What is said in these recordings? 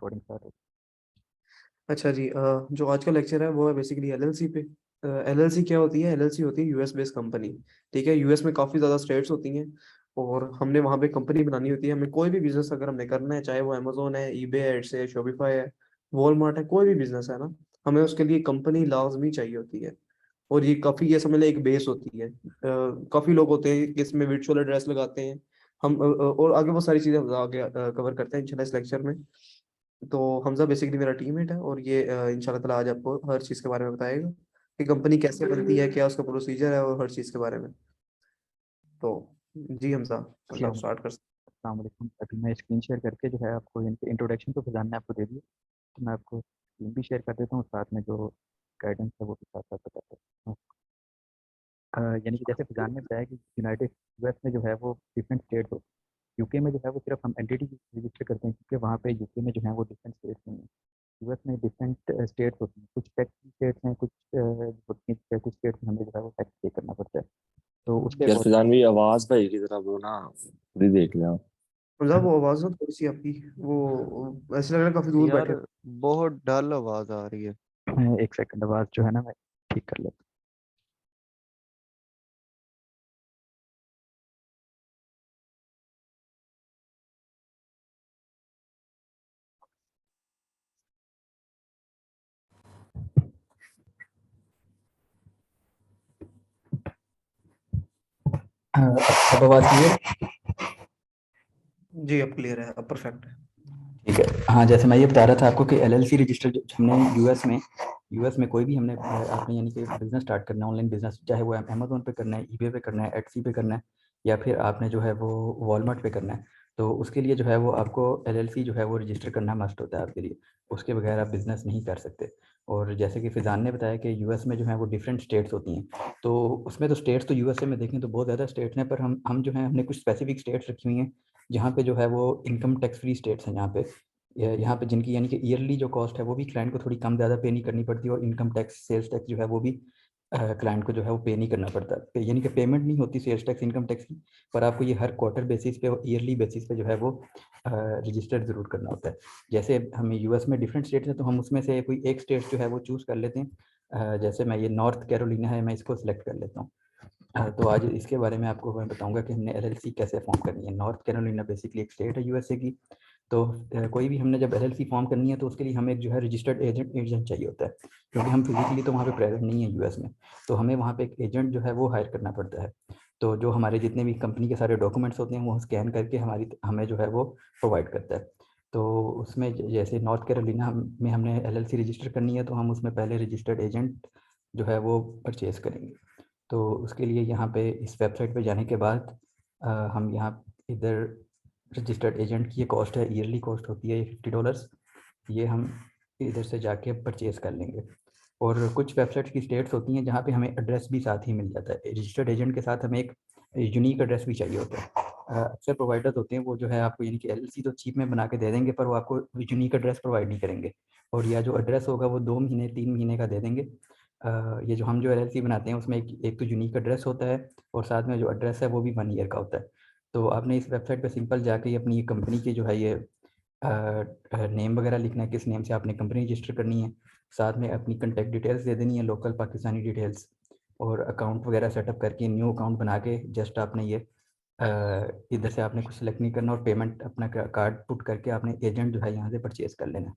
Recording start हो। अच्छा जी, जो आज का लेक्चर है वो है बेसिकली एलएलसी पे। एलएलसी क्या होती है? एलएलसी होती है यूएस बेस्ड कंपनी। ठीक है, यूएस में काफ़ी ज़्यादा स्टेट्स होती हैं और हमने वहाँ पे कंपनी बनानी होती है। हमें कोई भी बिजनेस अगर हमने करना है, चाहे वो अमेजोन है, ईबे है, एड्स है, शॉपिफाई है, वॉलमार्ट है, कोई भी बिजनेस है ना, हमें उसके लिए कंपनी लाजमी चाहिए होती है। और ये काफ़ी, ये समझ लें एक बेस होती है। काफ़ी लोग होते हैं कि इसमें वर्चुअल एड्रेस लगाते हैं। हम और आगे बहुत सारी चीज़ें हम आगे कवर करते हैं इंशाल्लाह इस लेक्चर में। तो हमजा बेसिकली मेरा टीममेट है और ये इंशाल्लाह ताला आज आपको हर चीज़ के बारे में बताएगा कि कंपनी कैसे बनती है, क्या उसका प्रोसीजर है और हर चीज़ के बारे में। तो जी हमजा, अभी आप अस्सलाम स्टार्ट कर सकते अस्सलाम वालेकुम। अभी मैं स्क्रीन शेयर करके जो है आपको इंट्रोडक्शन तो फैज़ान ने आपको दे दिया, तो मैं आपको स्क्रीन भी शेयर कर देता हूँ, साथ में जो गाइडेंस है वो भी साथ साथ बताता हूँ। यानी कि जैसे फैज़ान ने बताया कि यूनाइटेड यूएस में जो है वो डिफरेंट स्टेट्स होते हैं। यूके में जो है वो सिर्फ हम एंटिटी रजिस्टर करते हैं, क्योंकि वहाँ पे यूके में जो है वो डिफरेंट स्टेट्स नहीं है। यूएस में डिफरेंट स्टेट्स होती हैं, कुछ टैक्स स्टेट्स हैं, कुछ होती हैं, कुछ स्टेट्स में हमें जो है वो टैक्स पे करना पड़ता है। तो उसके यार अकॉर्डिंग फिजानवी आवाज भाई की तरह वो ना खुद ही देख लिया। हमजा वो आवाज़ ना थोड़ी सी आपकी, वो ऐसे लग रहा है काफ़ी दूर यार बैठे। बहुत डल आवाज आ रही है। एक सेकंड आवाज़ जो है ना मैं ठीक कर लेता हूँ। अब आवाज़ क्लियर? जी अब क्लियर है, अब परफेक्ट है। ठीक है। हाँ, जैसे मैं ये बता रहा था आपको कि एलएलसी रजिस्टर जो हमने यूएस में कोई भी हमने आपने यानी कि बिजनेस स्टार्ट करना है, ऑनलाइन बिजनेस, चाहे वो अमेजोन पे करना है, ईबे पे करना है, एटसी पे करना है, या फिर आपने जो है वो वॉलमार्ट पे करना है, तो उसके लिए जो है वो आपको एलएलसी जो है वो रजिस्टर करना मस्ट होता है आपके लिए। उसके बगैर आप बिज़नेस नहीं कर सकते। और जैसे कि फिजान ने बताया कि यूएस में जो है वो डिफरेंट स्टेट्स होती हैं, तो उसमें तो स्टेट्स तो यूएसए में देखें तो बहुत ज़्यादा स्टेट्स हैं, पर हम जो है हमने कुछ स्पेसिफिक स्टेट्स रखी हुई हैं जहाँ पे जो है वो इनकम टैक्स फ्री स्टेट्स हैं। यहाँ पे जिनकी यानी कि ईयरली जो कॉस्ट है वो भी क्लाइंट को थोड़ी कम ज़्यादा पे नहीं करनी पड़ती, और इनकम टैक्स सेल्स टैक्स जो है वो भी क्लाइंट को जो है वो पे नहीं करना पड़ता। यानी कि पेमेंट नहीं होती सेल्स टैक्स इनकम टैक्स की, पर आपको ये हर क्वार्टर बेसिस पे और ईयरली बेसिस पे जो है वो रजिस्टर ज़रूर करना होता है। जैसे हमें यूएस में डिफरेंट स्टेट्स हैं, तो हम उसमें से कोई एक स्टेट जो है वो चूज़ कर लेते हैं। जैसे मैं ये नॉर्थ कैरोलिना है, मैं इसको सिलेक्ट कर लेता हूँ। तो आज इसके बारे में आपको मैं बताऊंगा कि हमने एलएलसी कैसे फॉर्म करनी है। नॉर्थ कैरोलिना बेसिकली एक स्टेट है यूएसए की। तो कोई भी हमने जब एलएलसी फॉर्म करनी है तो उसके लिए हमें एक जो है रजिस्टर्ड एजेंट चाहिए होता है, क्योंकि हम फिजिकली तो वहाँ पे प्रेजेंट नहीं है यूएस में, तो हमें वहाँ पे एक एजेंट जो है वो हायर करना पड़ता है। तो जो हमारे जितने भी कंपनी के सारे डॉक्यूमेंट्स होते हैं वो स्कैन करके हमें जो है वो प्रोवाइड करता है। तो उसमें जैसे नॉर्थ कैरोलिना में हमने एलएलसी रजिस्टर करनी है, तो हम उसमें पहले रजिस्टर्ड एजेंट जो है वो परचेज़ करेंगे। तो उसके लिए यहाँ पे इस वेबसाइट पे जाने के बाद हम यहाँ इधर रजिस्टर्ड एजेंट की ये कॉस्ट है, ईयरली कॉस्ट होती है ये $50। ये हम इधर से जाके परचेज़ कर लेंगे। और कुछ वेबसाइट्स की स्टेट्स होती हैं जहाँ पे हमें एड्रेस भी साथ ही मिल जाता है। रजिस्टर्ड एजेंट के साथ हमें एक यूनिक एड्रेस भी चाहिए होता है। अक्सर प्रोवाइडर्स होते हैं वो जो है आपको यानी कि एलएलसी तो चीप में बना के दे देंगे, पर वो आपको यूनिक एड्रेस प्रोवाइड नहीं करेंगे, और या जो एड्रेस होगा वो 2 महीने 3 महीने का दे देंगे। ये जो हम जो एलएलसी बनाते हैं उसमें एक तो यूनिक एड्रेस होता है, और साथ में जो एड्रेस है वो भी 1 ईयर का होता है। तो आपने इस वेबसाइट पे सिंपल जाके ही अपनी कंपनी की जो है ये नेम वगैरह लिखना है, किस नेम से आपने कंपनी रजिस्टर करनी है, साथ में अपनी कंटेक्ट डिटेल्स दे देनी है, लोकल पाकिस्तानी डिटेल्स, और अकाउंट वगैरह सेटअप करके न्यू अकाउंट बना के जस्ट आपने ये इधर से आपने कुछ सेलेक्ट नहीं करना, और पेमेंट अपना कार्ड पुट करके आपने एजेंट जो है यहाँ से परचेज़ कर लेना।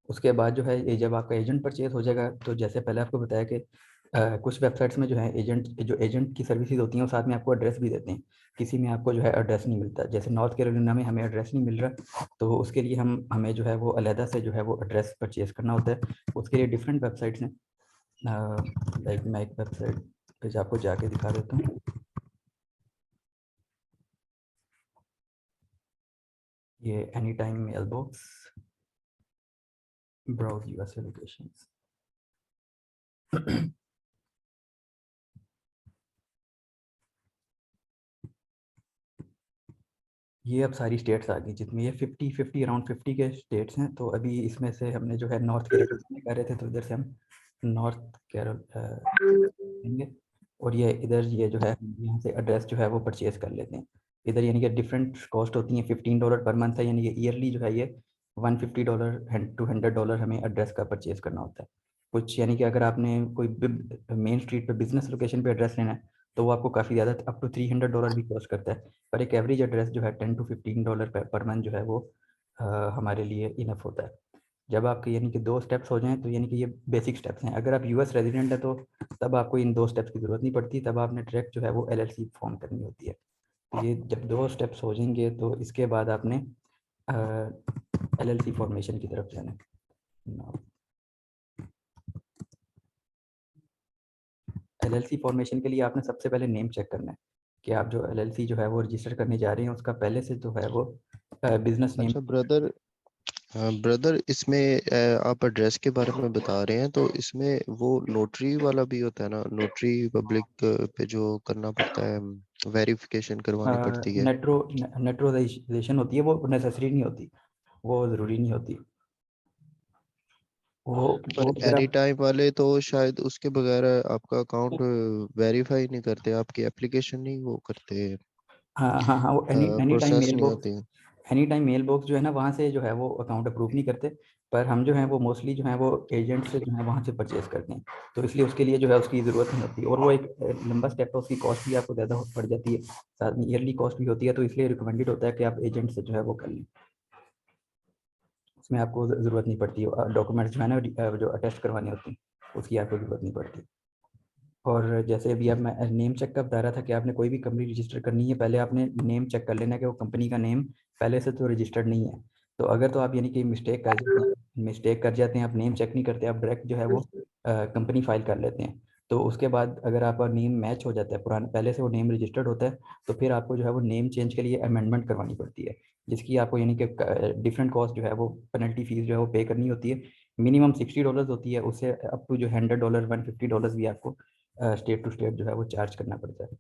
उसके बाद जो है ये जब आपका एजेंट परचेज़ हो जाएगा, तो जैसे पहले आपको बताया कि कुछ वेबसाइट्स में जो है एजेंट की सर्विसेज होती हैं, और साथ में आपको एड्रेस भी देते हैं। किसी में आपको जो है एड्रेस नहीं मिलता, जैसे नॉर्थ कैरोलिना में हमें एड्रेस नहीं मिल रहा, तो उसके लिए हमें जो है वो अलहदा से जो है वो एड्रेस परचेज़ करना होता है। उसके लिए डिफरेंट वेबसाइट्स हैं। लाइक मैं एक वेबसाइट पे आपको जाके दिखा देता हूँ। ये Anytime Mailbox, browse US locations. ये अब सारी स्टेट्स आ गई, जितनी ये 50 अराउंड 50 के स्टेट्स हैं। तो अभी इसमें से हमने जो है नॉर्थ कैरोलिना कह रहे थे, तो इधर से हम नॉर्थ कैरोलिना, और ये इधर ये जो है यहाँ से एड्रेस जो है वो परचेज़ कर लेते हैं इधर। यानी कि डिफरेंट कॉस्ट होती हैं, $15 पर मंथ है, यानी कि ईयरली जो है ये $150 टू $100 हमें एड्रेस का परचेज करना होता है। कुछ यानी कि अगर आपने कोई मेन स्ट्रीट पे बिजनेस लोकेशन पे एड्रेस लेना है तो वो आपको काफ़ी ज़्यादा अप टू $300 भी कॉस्ट करता है, पर एक एवरेज एड्रेस जो है $10 to $15 पर मंथ जो है वो हमारे लिए इनफ होता है। जब आपके यानी कि 2 स्टेप्स हो जाएँ तो यानी कि ये बेसिक स्टेप्स हैं। अगर आप यूएस रेज़िडेंट हैं तो तब आपको इन 2 स्टेप्स की ज़रूरत नहीं पड़ती, तब आपने डायरेक्ट जो है वो एलएलसी फॉर्म करनी होती है। तो ये जब 2 स्टेप्स हो जाएँगे तो इसके बाद आपने एलएलसी फॉर्मेशन की तरफ जाना है। नाउ एलएलसी फॉर्मेशन के लिए आपने सबसे पहले नेम चेक करना है कि आप जो एलएलसी जो है वो रजिस्टर करने जा रहे हैं उसका पहले से जो है वो बिज़नेस नेम। अच्छा ब्रदर इसमें आप एड्रेस के बारे में बता रहे हैं, तो इसमें वो नोटरी वाला भी होता है ना, नोटरी पब्लिक पे जो करना पड़ता है, वेरिफिकेशन करवानी पड़ती है। नेटरोलाइजेशन होती है, वो नेसेसरी नहीं होती, वो ज़रूरी नहीं होती। पर वो अगर एनी आप टाइम वाले तो शायद उसके बगैर आपका अकाउंट वेरीफाई नहीं करते, आपकी एप्लीकेशन नहीं वो करते, हाँ, वो एनी टाइम प्रोसेस मेल नहीं बॉक्स, होती। एनी टाइम मेल बॉक्स जो है ना वहाँ से जो है वो अकाउंट अप्रूव नहीं करते, पर हम जो है वो मोस्टली जो है वो एजेंट से जो है वहाँ से परचेज करते हैं, तो इसलिए उसके लिए जो है उसकी ज़रूरत नहीं होती, और वो एक लंबा स्टेप है, उसकी कॉस्ट भी आपको ज़्यादा पड़ जाती है, साथ में ईयरली कॉस्ट भी होती है, तो इसलिए रिकमेंडेड होता है कि आप एजेंट से जो है वो कर लें, उसमें आपको ज़रूरत नहीं पड़ती, डॉक्यूमेंट्स जो है ना जो अटेस्ट करवाने होते हैं उसकी आपको ज़रूरत नहीं पड़ती। और जैसे अभी अब मैं नेम चेक का बता रहा था कि आपने कोई भी कंपनी रजिस्टर करनी है, पहले आपने नेम चेक कर लेना है कि वो कंपनी का नेम पहले से तो रजिस्टर्ड नहीं है। तो अगर तो आप यानी कि मिस्टेक कर जाते हैं, आप नेम चेक नहीं करते, आप डायरेक्ट जो है वो कंपनी फाइल कर लेते हैं, तो उसके बाद अगर आपका नेम मैच हो जाता है, पुराने पहले से वो नेम रजिस्टर्ड होता है, तो फिर आपको जो है वो नेम चेंज के लिए अमेंडमेंट करवानी पड़ती है, जिसकी आपको यानी कि डिफरेंट कॉस्ट जो है वो पेनल्टी फीस जो है वो पे करनी होती है। मिनिमम $60 होती है, उससे अप टू जो $100 $150 भी आपको स्टेट टू स्टेट जो है वो चार्ज करना पड़ता है।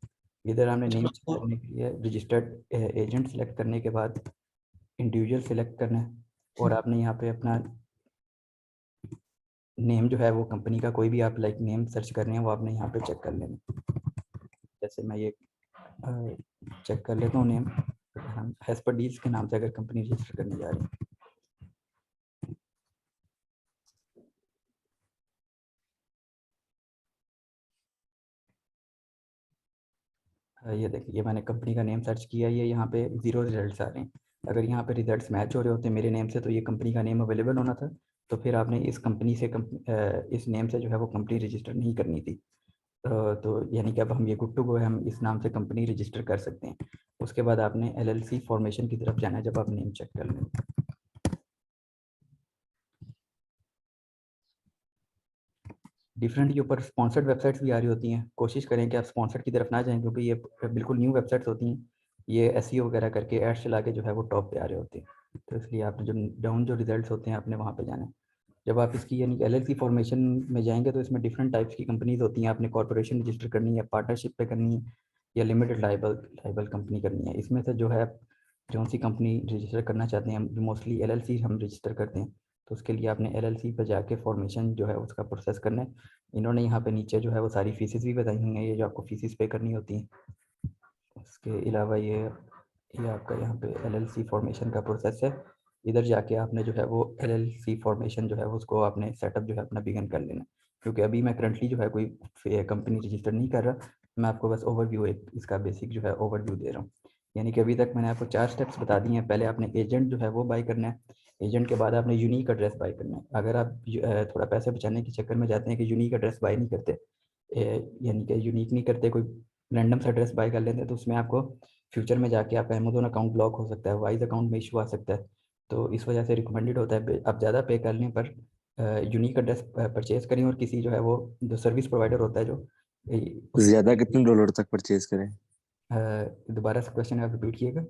इधर हमने नेम चेक करने के लिए रजिस्टर्ड एजेंट सेलेक्ट करने के बाद इंडिविजुअल सेलेक्ट करना है, और आपने यहाँ पे अपना नेम जो है वो कंपनी का कोई भी आप लाइक नेम सर्च कर रहे हैं वो आपने यहाँ पे चेक कर लेना। जैसे मैं ये चेक कर लेता हूँ नेम, हम हेस्पर डील्स के नाम से अगर कंपनी रजिस्टर करने जा रही है। ये देखिए, ये मैंने कंपनी का नेम सर्च किया, ये यहाँ पे 0 रिजल्ट्स आ रहे हैं। अगर यहाँ पे रिजल्ट्स मैच हो रहे होते मेरे नेम से तो ये कंपनी का नेम अवेलेबल होना था, तो फिर आपने इस कंपनी से इस नेम से जो है वो कंपनी रजिस्टर नहीं करनी थी। तो यानी कि अब हम ये गुड टू गो है, हम इस नाम से कंपनी रजिस्टर कर सकते हैं। उसके बाद आपने एलएलसी फॉर्मेशन की तरफ जाना है जब आप नेम चेक कर लें। डिफरेंट के ऊपर स्पॉन्सर्ड वेबसाइट्स भी आ रही होती हैं, कोशिश करें कि आप स्पॉन्सर्ड की तरफ ना जाएं, क्योंकि ये बिल्कुल न्यू वेबसाइट्स होती हैं, ये एसईओ वगैरह करके एड्स चला के जो है वो टॉप पे आ रहे होते हैं, तो इसलिए आपने जो डाउन जो रिजल्ट्स होते हैं आपने वहाँ पे जाना है। जब आप इसकी यानी कि एलएलसी फॉर्मेशन में जाएंगे तो इसमें डिफरेंट टाइप्स की कंपनीज होती हैं, आपने कॉर्पोरेशन रजिस्टर करनी है, पार्टनरशिप पे करनी है, या लिमिटेड लाइबल कंपनी करनी है। इसमें से जो है जो सी कंपनी रजिस्टर करना चाहते हैं, मोस्टली एलएलसी हम रजिस्टर करते हैं, तो उसके लिए आपने एलएलसी पर जाके फॉर्मेशन जो है उसका प्रोसेस करना है। इन्होंने यहाँ पे नीचे जो है वो सारी फीसेस भी बताई हुई हैं, ये जो आपको फीसेस पे करनी होती हैं। उसके अलावा ये आपका यहाँ पे एलएलसी फॉर्मेशन का प्रोसेस है। इधर जाके आपने जो है वो एलएलसी फॉर्मेशन जो है वो उसको आपने सेटअप जो है अपना बिगिन कर लेना, क्योंकि अभी मैं करंटली जो है कोई कंपनी रजिस्टर नहीं कर रहा, मैं आपको बस ओवरव्यू एक इसका बेसिक जो है ओवरव्यू दे रहा हूँ। यानी कि अभी तक मैंने आपको 4 स्टेप्स बता दिए हैं। पहले आपने एजेंट जो है वो बाई करना है, एजेंट के बाद आपने यूनिक एड्रेस बाई करना है। अगर आप थोड़ा पैसे बचाने के चक्कर में जाते हैं कि यूनिक एड्रेस बाई नहीं करते, यानी कि यूनिक नहीं करते, कोई रैंडम सा एड्रेस बाय कर लेते हैं, तो उसमें आपको फ्यूचर में जाके आपका अमेजोन अकाउंट ब्लॉक हो सकता है, वाइज अकाउंट में इशू आ सकता है, तो इस वजह से रिकमेंडेड होता है आप ज़्यादा पे करने पर यूनिक एड्रेस परचेज करें, और किसी जो है वो जो सर्विस प्रोवाइडर होता है जो उससे ज्यादा कितने डॉलर तक परचेज करें? दोबारा से क्वेश्चन आप रिपीट किएगा।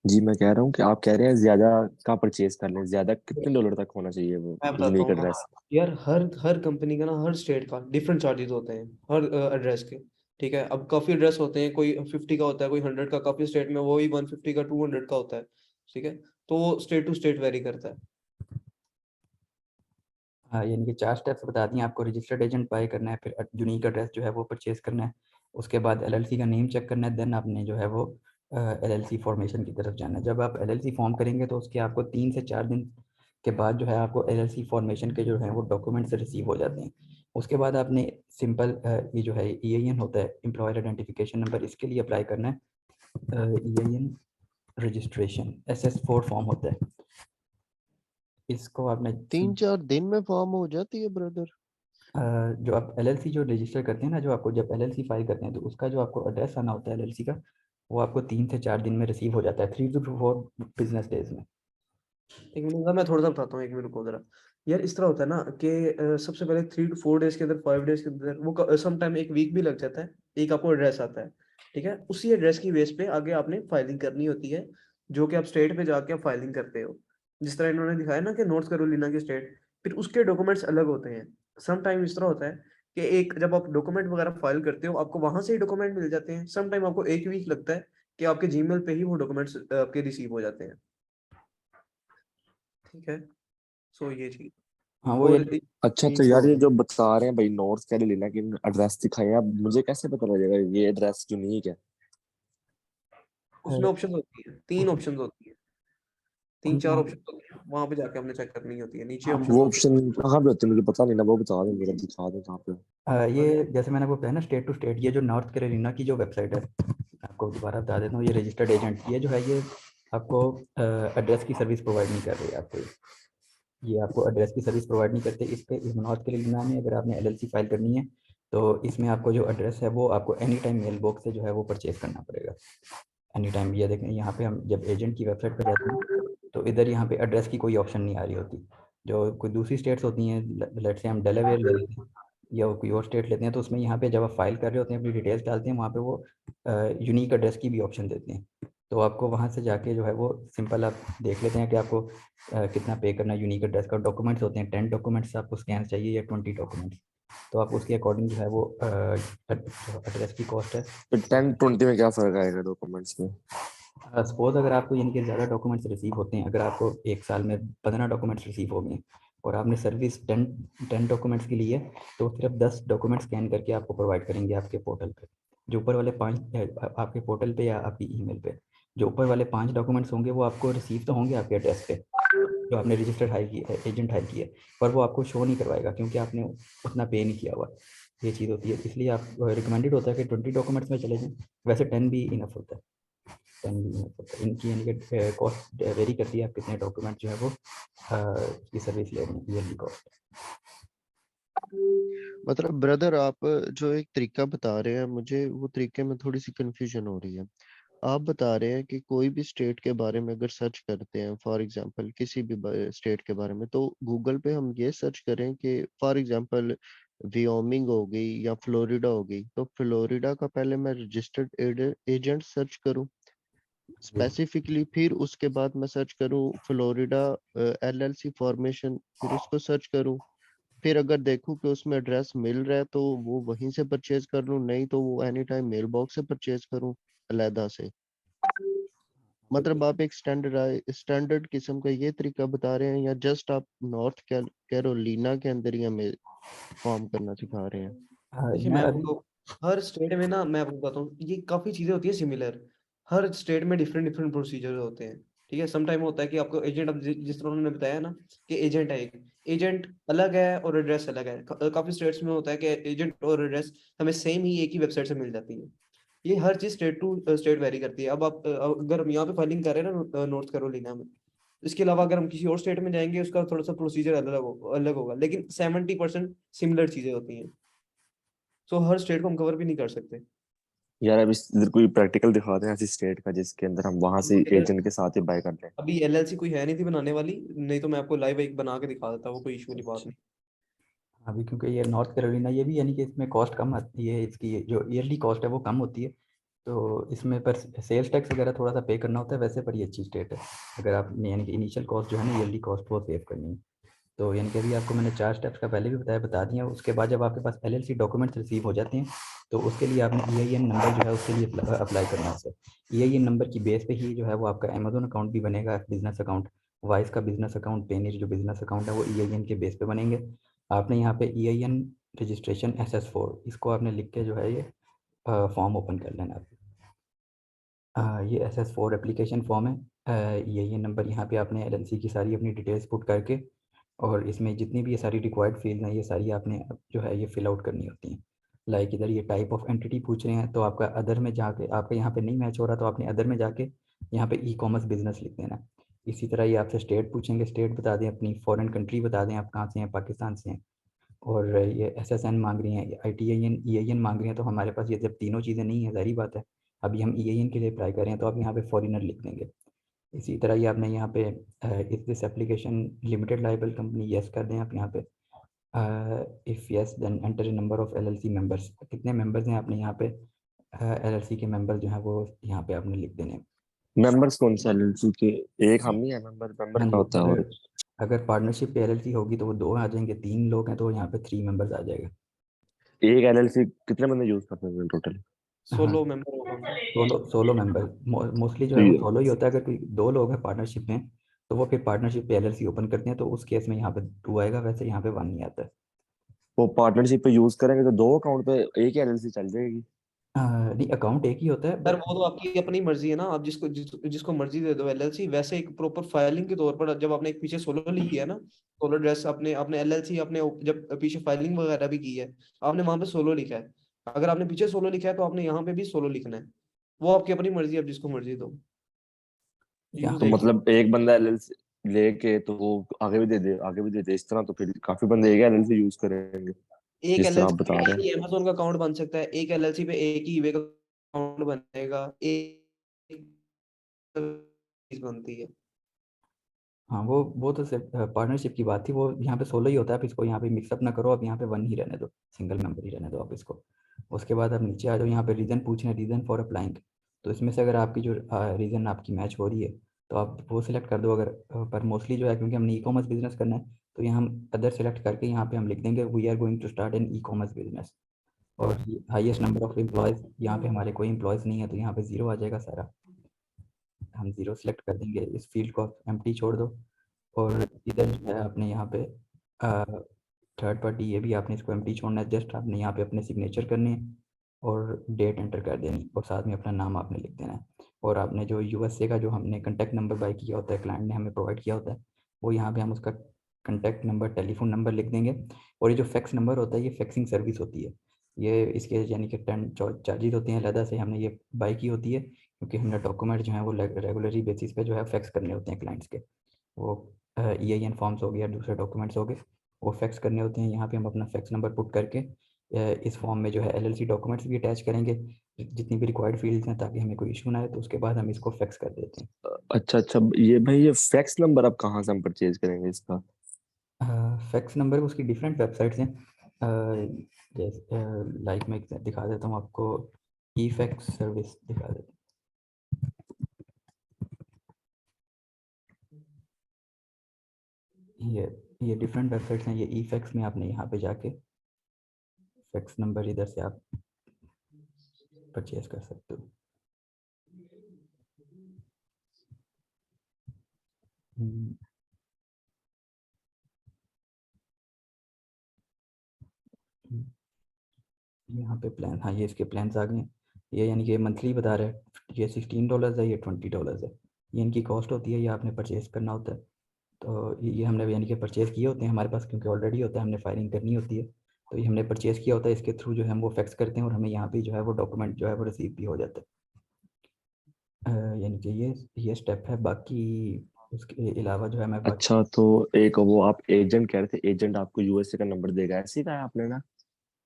जी मैं कह रहा हूँ कि आप कह रहे हैं ज्यादा का परचेज कर लें, ज्यादा कितने डॉलर तक होना चाहिए वो मैं बताता यूनिक हूँ एड्रेस? यार, हर हर कंपनी का ना, हर स्टेट का डिफरेंट चार्जेस होते हैं हर एड्रेस के। ठीक है, अब काफी एड्रेस होते हैं, कोई 50 का होता है, कोई 100 का, काफी स्टेट में वही 150 का 200 का होता है। ठीक है, तो वो स्टेट टू स्टेट वेरी करता है। हाँ, यानी कि 4 स्टेप्स बता दिए आपको। रजिस्टर्ड एजेंट बाय करना है, फिर यूनिक एड्रेस जो है वो परचेज करना है, उसके बाद एलएलसी का नेम चेक करना है, देन आपने जो है वो LLC फॉर्मेशन की तरफ जाना है। जब आप LLC फॉर्म करेंगे तो उसके आपको 3 से 4 दिन के बाद जो है आपको LLC फॉर्मेशन के जो है वो डॉक्यूमेंट्स रिसीव हो जाते हैं। उसके बाद आपने सिंपल ये जो है EIN होता है, एम्प्लॉयर आइडेंटिफिकेशन नंबर, इसके लिए अप्लाई करना है। EIN रजिस्ट्रेशन SS4 फॉर्म होता है, इसको आपने 3-4 दिन में फॉर्म हो जाती है ब्रदर? जो आप LLC जो रजिस्टर करते हैं ना, जो आपको जब LLC फाइल करते हैं तो उसका जो आपको एड्रेस आना होता है LLC का, वो आपको 3 से 4 दिन में रिसीव हो जाता है, 3 to 4 बिजनेस डेज में। एक मिनट का मैं थोड़ा सा बताता हूँ, एक मिनट को जरा। यार इस तरह होता है ना कि सबसे पहले 3 to 4 डेज के अंदर, 5 डेज के अंदर, वो सम टाइम एक वीक भी लग जाता है। एक आपको एड्रेस आता है, ठीक है, उसी एड्रेस की बेस पे आगे आपने फाइलिंग करनी होती है, जो कि आप स्टेट पे जाके आप फाइलिंग करते हो। जिस तरह इन्होंने दिखाया ना कि नॉर्थ कैरोलिना की स्टेट, फिर उसके डॉक्यूमेंट्स अलग होते हैं। सम टाइम इस तरह होता है कि एक जब आप डॉक्यूमेंट वगैरह फाइल करते हो, आपको वहां से ही डॉक्यूमेंट मिल जाते हैं। सम टाइम आपको एक वीक लगता है कि आपके जीमेल पे ही वो डॉक्यूमेंट्स आपके रिसीव हो जाते हैं, ठीक है। सो ये चीज। हाँ वो और ये अच्छा अच्छा यार, ये जो बता रहे हैं भाई नॉर्थ कैरोलिना की एड्रेस दिखाए हैं, अब मुझे कैसे पता लगेगा ये एड्रेस यूनिक है? उसमें ऑप्शन होती है, 3 उसमें ऑप्शन होती है, 3-4 वहाँ ऑप्शन होती है, वहां पे जाके हमने चेक करनी होती है, नीचे हाँ ऑप्शन वो होते हैं। ऑप्शन कहाँ पे होते हैं मुझे पता नहीं ना, वो बता दें जरा, दिखा दें कहाँ पे। ये जैसे मैंने आपको कहा ना, स्टेट टू स्टेट, ये जो नॉर्थ कैरोलिना की जो वेबसाइट है, आपको दोबारा बता देता हूँ, ये रजिस्टर्ड एजेंट, ये जो है ये आपको एड्रेस की सर्विस प्रोवाइड नहीं कर रही है आपको। ये आपको एड्रेस की सर्विस प्रोवाइड नहीं करते। इस पे इस नॉर्थ कैरोलिना में अगर आपने LLC फाइल करनी है तो इसमें आपको जो एड्रेस है वो आपको एनी टाइम मेल बॉक्स से जो है वो परचेज करना पड़ेगा एनी टाइम। ये देखें यहाँ पे हम जब एजेंट की वेबसाइट पर जाते हैं तो इधर यहाँ पे एड्रेस की कोई ऑप्शन नहीं आ रही होती। जो कोई दूसरी स्टेट्स होती हैं, लेट से हम डेलावेयर ले लेते हैं या कोई और स्टेट लेते हैं, तो उसमें यहाँ पे जब आप फाइल कर रहे होते हैं, अपनी डिटेल्स डालते हैं, वहाँ पे वो यूनिक एड्रेस की भी ऑप्शन देते हैं। तो आपको वहाँ से जाके जो है वो सिंपल आप देख लेते हैं कि आपको कितना पे करना है यूनिक एड्रेस का। डॉक्यूमेंट्स होते हैं 10 डॉक्यूमेंट्स आपको स्कैन चाहिए या 20 डॉक्यूमेंट्स, तो आप उसके अकॉर्डिंग जो है वो एड्रेस की कॉस्ट है। तो 10-20 में क्या फर्क आएगा डॉक्यूमेंट्स में? सपोज अगर आपको यानी कि ज़्यादा डॉक्यूमेंट्स रिसीव होते हैं, अगर आपको एक साल में 15 डॉक्यूमेंट्स रिसीव हो गए और आपने सर्विस 10 डॉक्यूमेंट्स की ली है, तो सिर्फ 10 डॉक्यूमेंट स्कैन करके आपको प्रोवाइड करेंगे आपके पोर्टल पे। जो ऊपर वाले 5 आपके पोर्टल पे या आपकी ईमेल पे जो ऊपर वाले 5 डॉक्यूमेंट्स होंगे वो आपको रिसीव तो होंगे आपके एड्रेस पे, जो आपने रजिस्टर्ड हाई की एजेंट हाई किया है, पर वो आपको शो नहीं करवाएगा क्योंकि आपने उतना पे नहीं किया हुआ। ये चीज़ होती है, इसलिए आप रिकमेंडेड होता है कि 20 डॉक्यूमेंट्स में चले जाएँ। वैसे 10 भी इनफ होता है, 10 भी इनफ होता है। इनकी यानी कि कॉस्ट वेरी करती है, आप कितने डॉक्यूमेंट जो है वो की सर्विस ले रहे हैं, ईयरली कॉस्ट। मतलब ब्रदर आप जो एक तरीका बता रहे हैं, मुझे वो तरीके में थोड़ी सी कंफ्यूजन हो रही है। आप बता रहे हैं कि कोई भी स्टेट के बारे में अगर सर्च करते हैं, फॉर एग्जांपल किसी भी स्टेट के बारे में, तो गूगल पे हम ये सर्च करें कि फॉर एग्जांपल वियोमिंग हो गई या फ्लोरिडा हो गई, तो फ्लोरिडा का पहले मैं रजिस्टर्ड एजेंट सर्च करूं स्पेसिफिकली, फिर उसके बाद मैं सर्च करूं फ्लोरिडा LLC फॉर्मेशन, फिर उसको सर्च करूं, फिर अगर देखूं कि उसमें एड्रेस मिल रहा है तो वो वहीं से परचेज कर लूं, नहीं तो वो एनी टाइम मेल बॉक्स से परचेज करूं अलहदा से। मतलब आप एक स्टैंडर्ड किस्म का ये तरीका बता रहे हैं या जस्ट आप नॉर्थ कैरोलिना के अंदर ही हमें फॉर्म करना सिखा रहे हैं? देखिए मैं मैं अभी आपको हर स्टेट में ना, मैं आपको बताता हूँ, ये काफी चीजें होती है सिमिलर। हर स्टेट में डिफरेंट डिफरेंट प्रोसीजर होते हैं, ठीक है। सम टाइम होता है कि आपको एजेंट, अब जिस तरह उन्होंने बताया ना कि एजेंट है, एक एजेंट अलग है और एड्रेस अलग है। काफी स्टेट्स में होता है कि एजेंट और एड्रेस हमें सेम ही एक ही वेबसाइट से मिल जाती है। ये हर चीज स्टेट टू स्टेट वेरी करती है। अब आप अगर हम यहाँ पे फाइलिंग कर रहे हैं ना नॉर्थ कैरोलिना में, इसके अलावा अगर हम किसी और स्टेट में जाएंगे उसका थोड़ा सा प्रोसीजर अलग होगा, लेकिन 70% सिमिलर चीजें होती हैं। सो हर स्टेट को हम कवर भी नहीं कर सकते। यार अब इधर कोई प्रैक्टिकल दिखा दें ऐसी स्टेट का जिसके अंदर हम वहां से अभी अगर एजेंट के साथ ही बाय कर लें। अभी LLC कोई है नहीं थी बनाने वाली, नहीं तो मैं आपको लाइव एक बना के दिखा देता, वो कोई इशू वाली बात नहीं। अभी क्योंकि ये नॉर्थ कैरोलिना, ये भी यानी कि इसमें कॉस्ट कम आती है, इसकी जो ईयरली कॉस्ट है वो कम होती है, तो इसमें पर सेल्स टैक्स वगैरह थोड़ा सा पे करना होता है वैसे, पर ये अच्छी स्टेट है। अगर आप यानी कि इनिशियल कॉस्ट जो है ना, ईयरली कॉस्ट वो सेव करनी है, तो यानी कि अभी आपको मैंने 4 स्टेप्स का पहले भी बता दिया। उसके बाद जब आपके पास LLC डॉक्यूमेंट्स रिसीव हो जाते हैं तो उसके लिए आपने EIN नंबर जो है उसके लिए अप्लाई करना है सर। EIN नंबर की बेस पे ही जो है वो आपका अमेजोन अकाउंट भी बनेगा, बिजनेस अकाउंट, वाइस का बिजनेस अकाउंट, पेनिर जो बिजनेस अकाउंट है वो EIN के बेस पे बनेंगे। आपने यहाँ पे EIN रजिस्ट्रेशन SS4 इसको आपने लिख के जो है ये फॉर्म ओपन कर लेना है। ये SS4 एप्लीकेशन फॉर्म है। ये नंबर यहाँ पे आपने LLC की सारी अपनी डिटेल्स पुट करके, और इसमें जितनी भी ये सारी रिक्वायर्ड फील्ड हैं ये सारी आपने जो है ये फिल आउट करनी होती हैं। लाइक इधर ये टाइप ऑफ एंटिटी पूछ रहे हैं, तो आपका अदर में जाके, आपका यहाँ पे नहीं मैच हो रहा तो आपने अदर में जाके यहाँ पे ई-कॉमर्स बिजनेस लिख देना। इसी तरह ये आपसे स्टेट पूछेंगे, स्टेट बता दें, अपनी फॉरेन कंट्री बता दें, आप कहाँ से हैं, पाकिस्तान से हैं। और ये SSN मांग रही हैं, ITIN EIN मांग रही हैं। तो हमारे पास ये जब तीनों चीज़ें नहीं है, ज़ाहिर बात है, अभी हम EIN के लिए अप्लाई कर रहे हैं तो आप यहाँ पे फॉरेनर लिख देंगे। इसी तरह ये आपने यहाँ पे इस this application limited liable company yes कर दें आप यहाँ पे। If yes then enter a number of LLC members, कितने मेंबर्स हैं आपने यहाँ पे LLC के मेंबर जो हैं वो यहाँ पे आपने लिख देने हैं। मेंबर्स कौन से एलएलसी के? एक हम ही है मेंबर? मेंबर हाँ क्या जी, होता है? और अगर पार्टनरशिप पे LLC होगी तो वो 2 आ जाएंगे, 3 लोग हैं तो यहाँ पे 3 मेंबर्स आ जाएगा। एक एलएलसी कितने बंदे यूज करते हैं टोटल? हाँ, 16 मेंबर होगा उनका। सोलो मेंबर मोस्टली जो तो है वो ये सोलो ही होता है। अगर कोई 2 लोग हैं पार्टनरशिप में तो वो फिर पार्टनरशिप पे LLC ओपन करते हैं, तो उस केस में यहाँ पे 2 आएगा, वैसे यहाँ पे 1 नहीं आता है। वो पार्टनरशिप पे यूज करेंगे तो दो अकाउंट पे एक ही एलएलसी चल जाएगी? नहीं, अकाउंट एक ही होता है सर बट वो तो आपकी अपनी मर्जी है ना, आप जिसको मर्जी दे दो एलएलसी। वैसे एक प्रॉपर फाइलिंग के तौर पर जब आपने एक पीछे सोलो लिखी है ना, सोलो ड्रेस, अपने अपने एलएलसी अपने जब पीछे फाइलिंग वगैरह भी की है, आपने वहां पे सोलो लिखा है। अगर आपने पीछे सोलो लिखा है तो आपने यहाँ पे भी सोलो लिखना है। वो आपकी अपनी मर्जी है, आप जिसको मर्जी दो। यूज तो एक ही मतलब एक बंदा एलएलसी लेके तो वो आगे भी दे दे, आगे भी दे दे, इस तरह तो फिर काफी बंदे एक एलएलसी यूज करेंगे एक जिस तरह आप एलएलसी बता रहे हैं। पे अमेजोन का अकाउंट बन सकता है, एक एलएलसी पे एक ही ईबे का अकाउंट बनेगा, एक चीज बनती है। हाँ, वो तो सिर्फ पार्टनरशिप की बात थी। वो यहाँ पे सोलो ही होता है, आप इसको यहाँ पे मिक्सअप ना करो, आप यहाँ पे 1 ही रहने दो, सिंगल मेंबर ही रहने दो आप इसको। उसके बाद आप नीचे आ जाओ, यहाँ पे रीज़न पूछ रहे हैं, रीज़न फॉर अप्लाइंग। तो इसमें से अगर आपकी जो रीज़न आपकी मैच हो रही है तो आप वो सिलेक्ट कर दो। अगर पर मोस्टली जो है, क्योंकि हमने ई-कॉमर्स बिजनेस करना है तो यहाँ हम अदर सेलेक्ट करके यहाँ पे हम लिख देंगे we are going to start an e-commerce business. और हाईएस्ट नंबर ऑफ एम्प्लॉयज़, यहाँ पे हमारे कोई एम्प्लॉयज़ नहीं है तो यहाँ पे 0 आ जाएगा सारा। हम 0 सेलेक्ट कर देंगे, इस फील्ड को एम्प्टी छोड़ दो। और इधर जो है आपने यहाँ पे थर्ड पार्टी, ये भी आपने इसको एम्प्टी छोड़ना है। जस्ट आपने यहाँ पे अपने सिग्नेचर करने हैं और डेट एंटर कर देनी, और साथ में अपना नाम आपने लिख देना है। और आपने जो USA का जो हमने कॉन्टैक्ट नंबर बाय किया होता है, क्लाइंट ने हमें प्रोवाइड किया होता है, वो यहाँ पे हम उसका कॉन्टैक्ट नंबर, टेलीफोन नंबर लिख देंगे। और ये जो फैक्स नंबर होता है ये फैक्सिंग सर्विस होती है। ये इसके यानी कि 10 चार्जेज होते हैं अलहदा से, हमने ये बाय की होती है क्योंकि हमने डॉक्यूमेंट जो है वो रेगुलरली बेसिस पे जो है फैक्स करने होते हैं क्लाइंट्स के। वो EIN फॉर्म्स हो गए या दूसरे डॉक्यूमेंट्स हो गए, वो फैक्स करने होते हैं। यहाँ पे हम अपना फैक्स नंबर पुट करके इस फॉर्म में जो है LLC डॉक्यूमेंट्स भी अटैच करेंगे, जितनी भी रिक्वायर्ड फील्ड्स हैं, ताकि हमें कोई इशू ना आए। तो उसके बाद हम इसको फैक्स कर देते अच्छा अच्छा, ये भाई ये फैक्स नंबर आप कहाँ से हम परचेज करेंगे इसका? हैं। फैक्स नंबर उसकी डिफरेंट वेबसाइट्स हैं। जैसे लाइक मैं दिखा देता हूँ आपको, ई फैक्स सर्विस दिखा देता हूँ। ये डिफरेंट वेबसाइट्स हैं। ये ई फैक्स में आपने यहाँ पे जाके फैक्स नंबर इधर से आप परचेज कर सकते हो। हम्म, यहाँ पे प्लान, हाँ ये इसके प्लान्स आ गए हैं। ये यानी कि मंथली बता रहे हैं, ये $16 है, ये $20 है। ये इनकी कॉस्ट होती है, ये आपने परचेज़ करना होता है। तो ये हमने यानी कि परचेज़ किए होते हैं हमारे पास, क्योंकि ऑलरेडी होता है, हमने फाइलिंग करनी होती है। तो ये हमने परचेज़ किया होता है, इसके थ्रू जो है हम वो फैक्स करते हैं और हमें यहाँ पे जो है वो डॉक्यूमेंट जो है वो रिसीव भी हो जाता है। यानी कि ये स्टेप है। बाकी उसके अलावा जो है मैं बाकी अच्छा, तो एक वो आप एजेंट कह रहे थे, एजेंट आपको यूएसए का नंबर देगा, ऐसे ही कहा है आपने ना?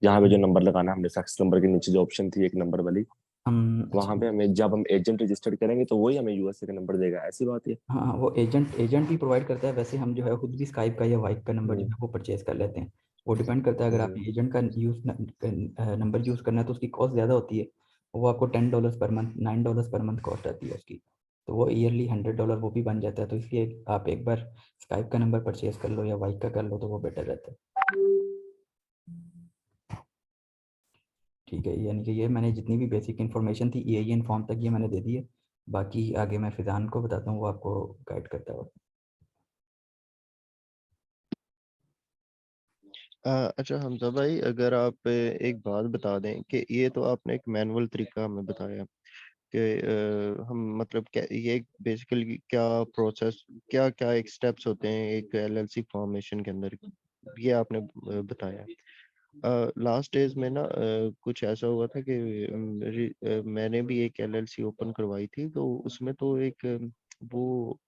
जहाँ पे जो नंबर लगाना है, हमने फैक्स नंबर के नीचे जो ऑप्शन थी एक नंबर वाली, हम, वहां अच्छा, पे हमें जब हम एजेंट रजिस्टर्ड करेंगे तो वही हमें यूएसए का नंबर देगा, ऐसी बात है? हाँ वो एजेंट भी प्रोवाइड करता है। वैसे हम जो है खुद भी स्काइप का या वाइप का नंबर जो हम्म है वो परचेज कर लेते हैं। वो डिपेंड करता है, अगर हम्म। आपने एजेंट का नंबर यूज़ करना है तो उसकी कॉस्ट ज़्यादा होती है। वो आपको $10 per month, $9 per month cost आती है उसकी। तो वो ईयरली $100 वो भी बन जाता है। तो इसलिए आप एक बार स्काइप का नंबर परचेज कर लो या वाइप का कर लो तो वो बेटर रहता है। ठीक है, यानी कि ये मैंने जितनी भी बेसिक इन्फॉर्मेशन थी EIN फॉर्म तक ये मैंने दे दी है। बाकी आगे मैं फिजान को बताता हूँ, वो आपको गाइड करता है। अच्छा हमजा भाई, अगर आप एक बात बता दें कि ये तो आपने एक मैनुअल तरीका हमें बताया कि हम मतलब क्या ये बेसिकली क्या प्रोसेस क्या क्या एक स्टेप्स होते हैं एक एलएलसी फॉर्मेशन के अंदर, ये आपने बताया। लास्ट डेज में ना कुछ ऐसा हुआ था कि मैंने भी एक एलएलसी ओपन करवाई थी, तो उसमें तो एक वो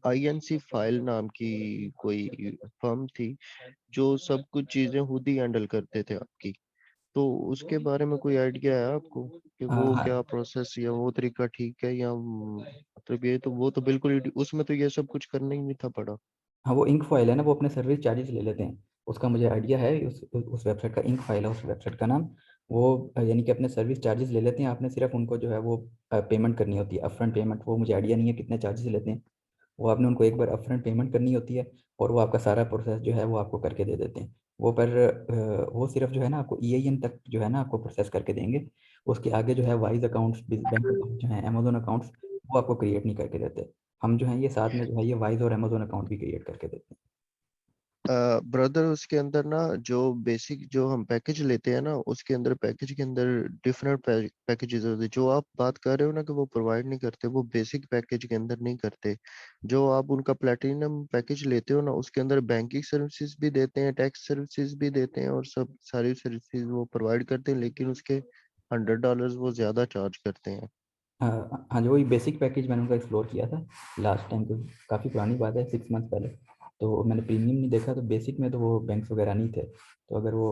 आईएनसी फाइल नाम की कोई फर्म थी जो सब कुछ चीजें खुद ही हैंडल करते थे आपकी। तो उसके बारे में कोई आइडिया है आपको कि वो हाँ क्या प्रोसेस या वो तरीका ठीक है या मतलब ये तो वो तो बिल्कुल ही उसमें तो ये सब कुछ करना ही नहीं था पड़ा। हाँ, वो इंक फाइल है ना, वो अपने सर्विस चार्जेस ले लेते हैं। उसका मुझे आइडिया है, उस वेबसाइट का इंक फाइल है, उस वेबसाइट का नाम। वो यानी कि अपने सर्विस चार्जेस ले लेते हैं, आपने सिर्फ उनको जो है वो पेमेंट करनी होती है, अपफ्रंट पेमेंट। वो मुझे आइडिया नहीं है कितने चार्जेस लेते हैं। वो आपने उनको एक बार अपफ्रंट पेमेंट करनी होती है, और वो आपका सारा प्रोसेस जो है वो आपको करके दे देते हैं। वो पर वो सिर्फ जो है ना आपको ईआईएन तक जो है ना आपको प्रोसेस करके देंगे। उसके आगे जो है वाइज अकाउंट्स, बैंक अकाउंट जो है, अमेजोन अकाउंट्स, वो आपको क्रिएट नहीं करके देते। हम जो है ये साथ में जो है ये वाइज और अमेजोन अकाउंट भी क्रिएट करके देते हैं। ब्रदर उसके अंदर ना जो बेसिक जो हम पैकेज लेते हैं ना उसके अंदर पैकेज के अंदर डिफरेंट पैकेजेस होते हैं। जो आप बात कर रहे हो ना कि वो प्रोवाइड नहीं करते, वो बेसिक पैकेज के अंदर नहीं करते। जो आप उनका प्लेटिनम पैकेज लेते हो ना उसके अंदर बैंकिंग सर्विसेज भी देते हैं, टैक्स सर्विसेज भी देते हैं और सब सारी सर्विसेज वो प्रोवाइड करते हैं, लेकिन उसके $100 वो ज्यादा चार्ज करते हैं। हाँ हाँ जी, वही बेसिक पैकेज मैंने उनका एक्सप्लोर किया था लास्ट टाइम, तो काफ़ी पुरानी बात है, 6 मंथ पहले। तो मैंने प्रीमियम नहीं देखा, तो बेसिक में तो वो बैंक्स वगैरह नहीं थे। तो अगर वो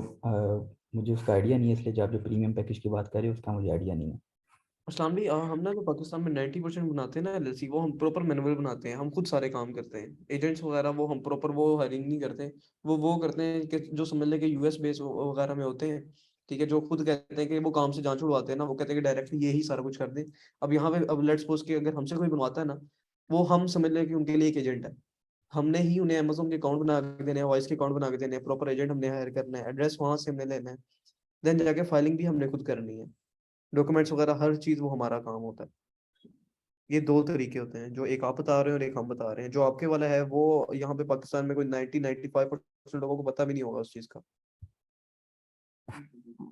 मुझे उसका आइडिया नहीं है, इसलिए जो आप जो प्रीमियम पैकेज की बात कर रहे हो उसका मुझे आइडिया नहीं है। असलाम भी हम ना जो पाकिस्तान में 90% बनाते हैं ना एलएलसी, वो हम प्रॉपर मैनुअल बनाते हैं। हम खुद सारे काम करते हैं, एजेंट्स वगैरह वो हम प्रॉपर वो हायरिंग नहीं करते। वो करते हैं कि जो समझ लें कि यूएस बेस वगैरह में होते हैं, ठीक है, जो खुद कहते हैं कि वो काम से जान छुड़वाते हैं ना, वो कहते हैं कि डायरेक्टली यही सारा कुछ कर दें। अब यहाँ पे अब लेट्स सपोज कि अगर हमसे कोई बनवाता है ना, वो हम समझ लें कि उनके लिए एक एजेंट है। हमने ही उन्हें अमेजोन के अकाउंट बना के देने हैं, वॉइस के अकाउंट बना के देने हैं, प्रॉपर एजेंट हमने हायर करना है, एड्रेस वहां से हमने लेना है, देन जाके फाइलिंग भी हमने खुद करनी है, डॉक्यूमेंट्स वगैरह हर चीज वो हमारा काम होता है। ये दो तरीके होते हैं, जो एक आप बता रहे हो और एक हम बता रहे हैं। जो आपके वाला है वो यहाँ पे पाकिस्तान में कोई 90-95% लोगों को पता भी नहीं होगा उस चीज का।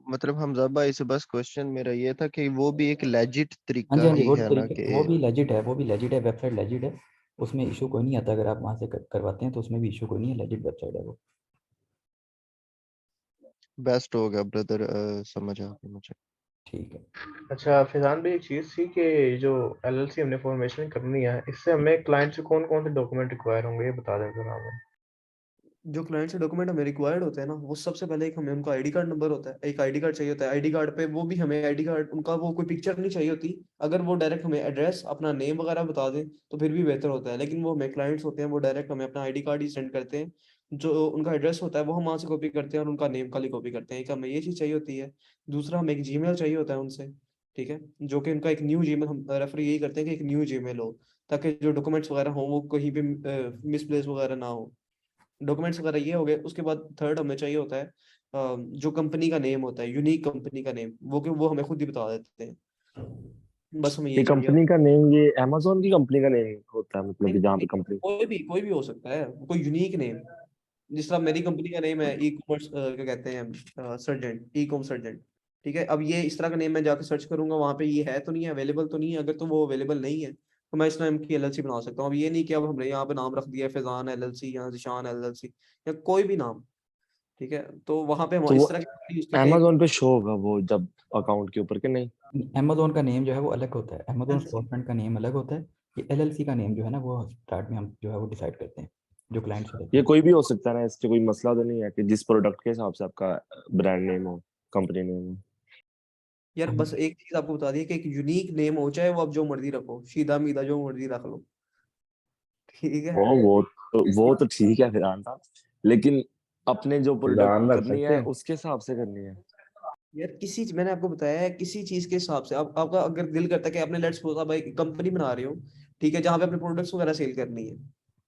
मतलब हमजा भाई से बस क्वेश्चन मेरा ये था कि वो भी एक लेजिट हाँ जी तरीका हाँ जी, ही वो है ना तरीके कि वो भी लेजिट है, वो भी लेजिट है, वेबसाइट लेजिट है। उसमें इशू कोई नहीं आता, अगर आप वहाँ से करवाते हैं तो उसमें भी इशू कोई नहीं है, लेजिट वेबसाइट है वो। बेस्ट हो गया ब्रदर, समझ आ गया मुझे। ठीक है। अच्छा फैजान भाई, एक चीज़ थी कि जो एलएलसी हमने फॉर्मेशन करनी है, इससे हमें क्लाइंट से कौन कौन से डॉक्यूमेंट रिक्वायर होंगे, ये बता दें जरा हमें। जो क्लाइंट से डॉक्यूमेंट हमें रिक्वायर्ड होते हैं ना, वो सबसे पहले एक हमें उनका आईडी कार्ड नंबर होता है, एक आईडी कार्ड चाहिए होता है। आईडी कार्ड पे वो भी हमें आईडी कार्ड उनका वो कोई पिक्चर नहीं चाहिए होती। अगर वो डायरेक्ट हमें एड्रेस अपना नेम वगैरह बता दें तो फिर भी बेहतर होता है, लेकिन वो हमें क्लाइंट्स होते हैं वो डायरेक्ट हमें अपना आईडी कार्ड ही सेंड करते हैं। जो उनका एड्रेस होता है वो हम वहाँ से कॉपी करते हैं और उनका नेम खाली कॉपी करते हैं। एक हमें ये चीज़ चाहिए होती है। दूसरा हमें एक जीमेल चाहिए होता है उनसे, ठीक है, जो कि उनका एक न्यू जीमेल, हम रेफर यही करते हैं कि एक न्यू जीमेल हो, ताकि जो डॉक्यूमेंट्स वगैरह हो वो कहीं भी मिसप्लेस वगैरह ना हो। डॉक्यूमेंट्स वगैरह ये हो गए। उसके बाद थर्ड हमें चाहिए होता है जो कंपनी का नेम होता है, यूनिक कंपनी का नेम, वो हमें खुद ही बता देते हैं। बस हमें ये यही चाहिए होता कंपनी का नेम, ये अमेजोन की कंपनी का नेम होता है, है। मतलब कि नहीं, जहाँ पे कंपनी। कोई भी हो सकता है, कोई यूनिक नेम। जिस तरह मेरी कंपनी का नेम है ई कॉमर्स, क्या कहते हैं, सर्जेंट, ई कॉम सर्जेंट, ठीक है। अब ये इस तरह का नेम मैं जाकर सर्च करूंगा वहां पे, ये है तो नहीं है, अवेलेबल तो नहीं है। अगर तो वो अवेलेबल नहीं है तो मैं इस नाम की एलएलसी बना सकता हूँ। अब ये नहीं कि अब हमने यहाँ पे नाम रख दिया है फैजान एलएलसी या जिशान एलएलसी या कोई भी नाम, ठीक है। तो वहां पे हम तो वो इस तरह की यूज करते हैं। अमेजोन पे शो होगा वो जब अकाउंट के ऊपर के नहीं? अमेजोन का नेम जो है वो अलग होता है, अमेजोन एलएलसी स्टोरफ्रंट का नेम अलग होता है। ये एलएलसी का नेम जो है ना वो स्टार्ट में हम जो है वो डिसाइड करते हैं, जो क्लाइंट से रहता ये है। कोई भी हो सकता है ना, इससे कोई मसला तो नहीं है कि जिस प्रोडक्ट के हिसाब से आपका ब्रांड नेम हो, कंपनी नेम हो? यार हाँ बस एक चीज आपको बता दी कि एक यूनिक नेम हो, चाहे वो आप जो मर्जी रखो, शीदा मीदा जो मर्जी रख लो, ठीक है। वो तो ठीक है फिर साहब, लेकिन अपने जो प्रोडक्ट फैजान रख करनी सकते है हैं। उसके हिसाब से करनी है। यार मैंने आपको बताया है किसी चीज के हिसाब से। आप आपका अगर दिल करता है कि आपने लेट्स सपोज आप एक कंपनी बना रहे हो, ठीक है, जहाँ पे अपने प्रोडक्ट्स वगैरह सेल करनी है,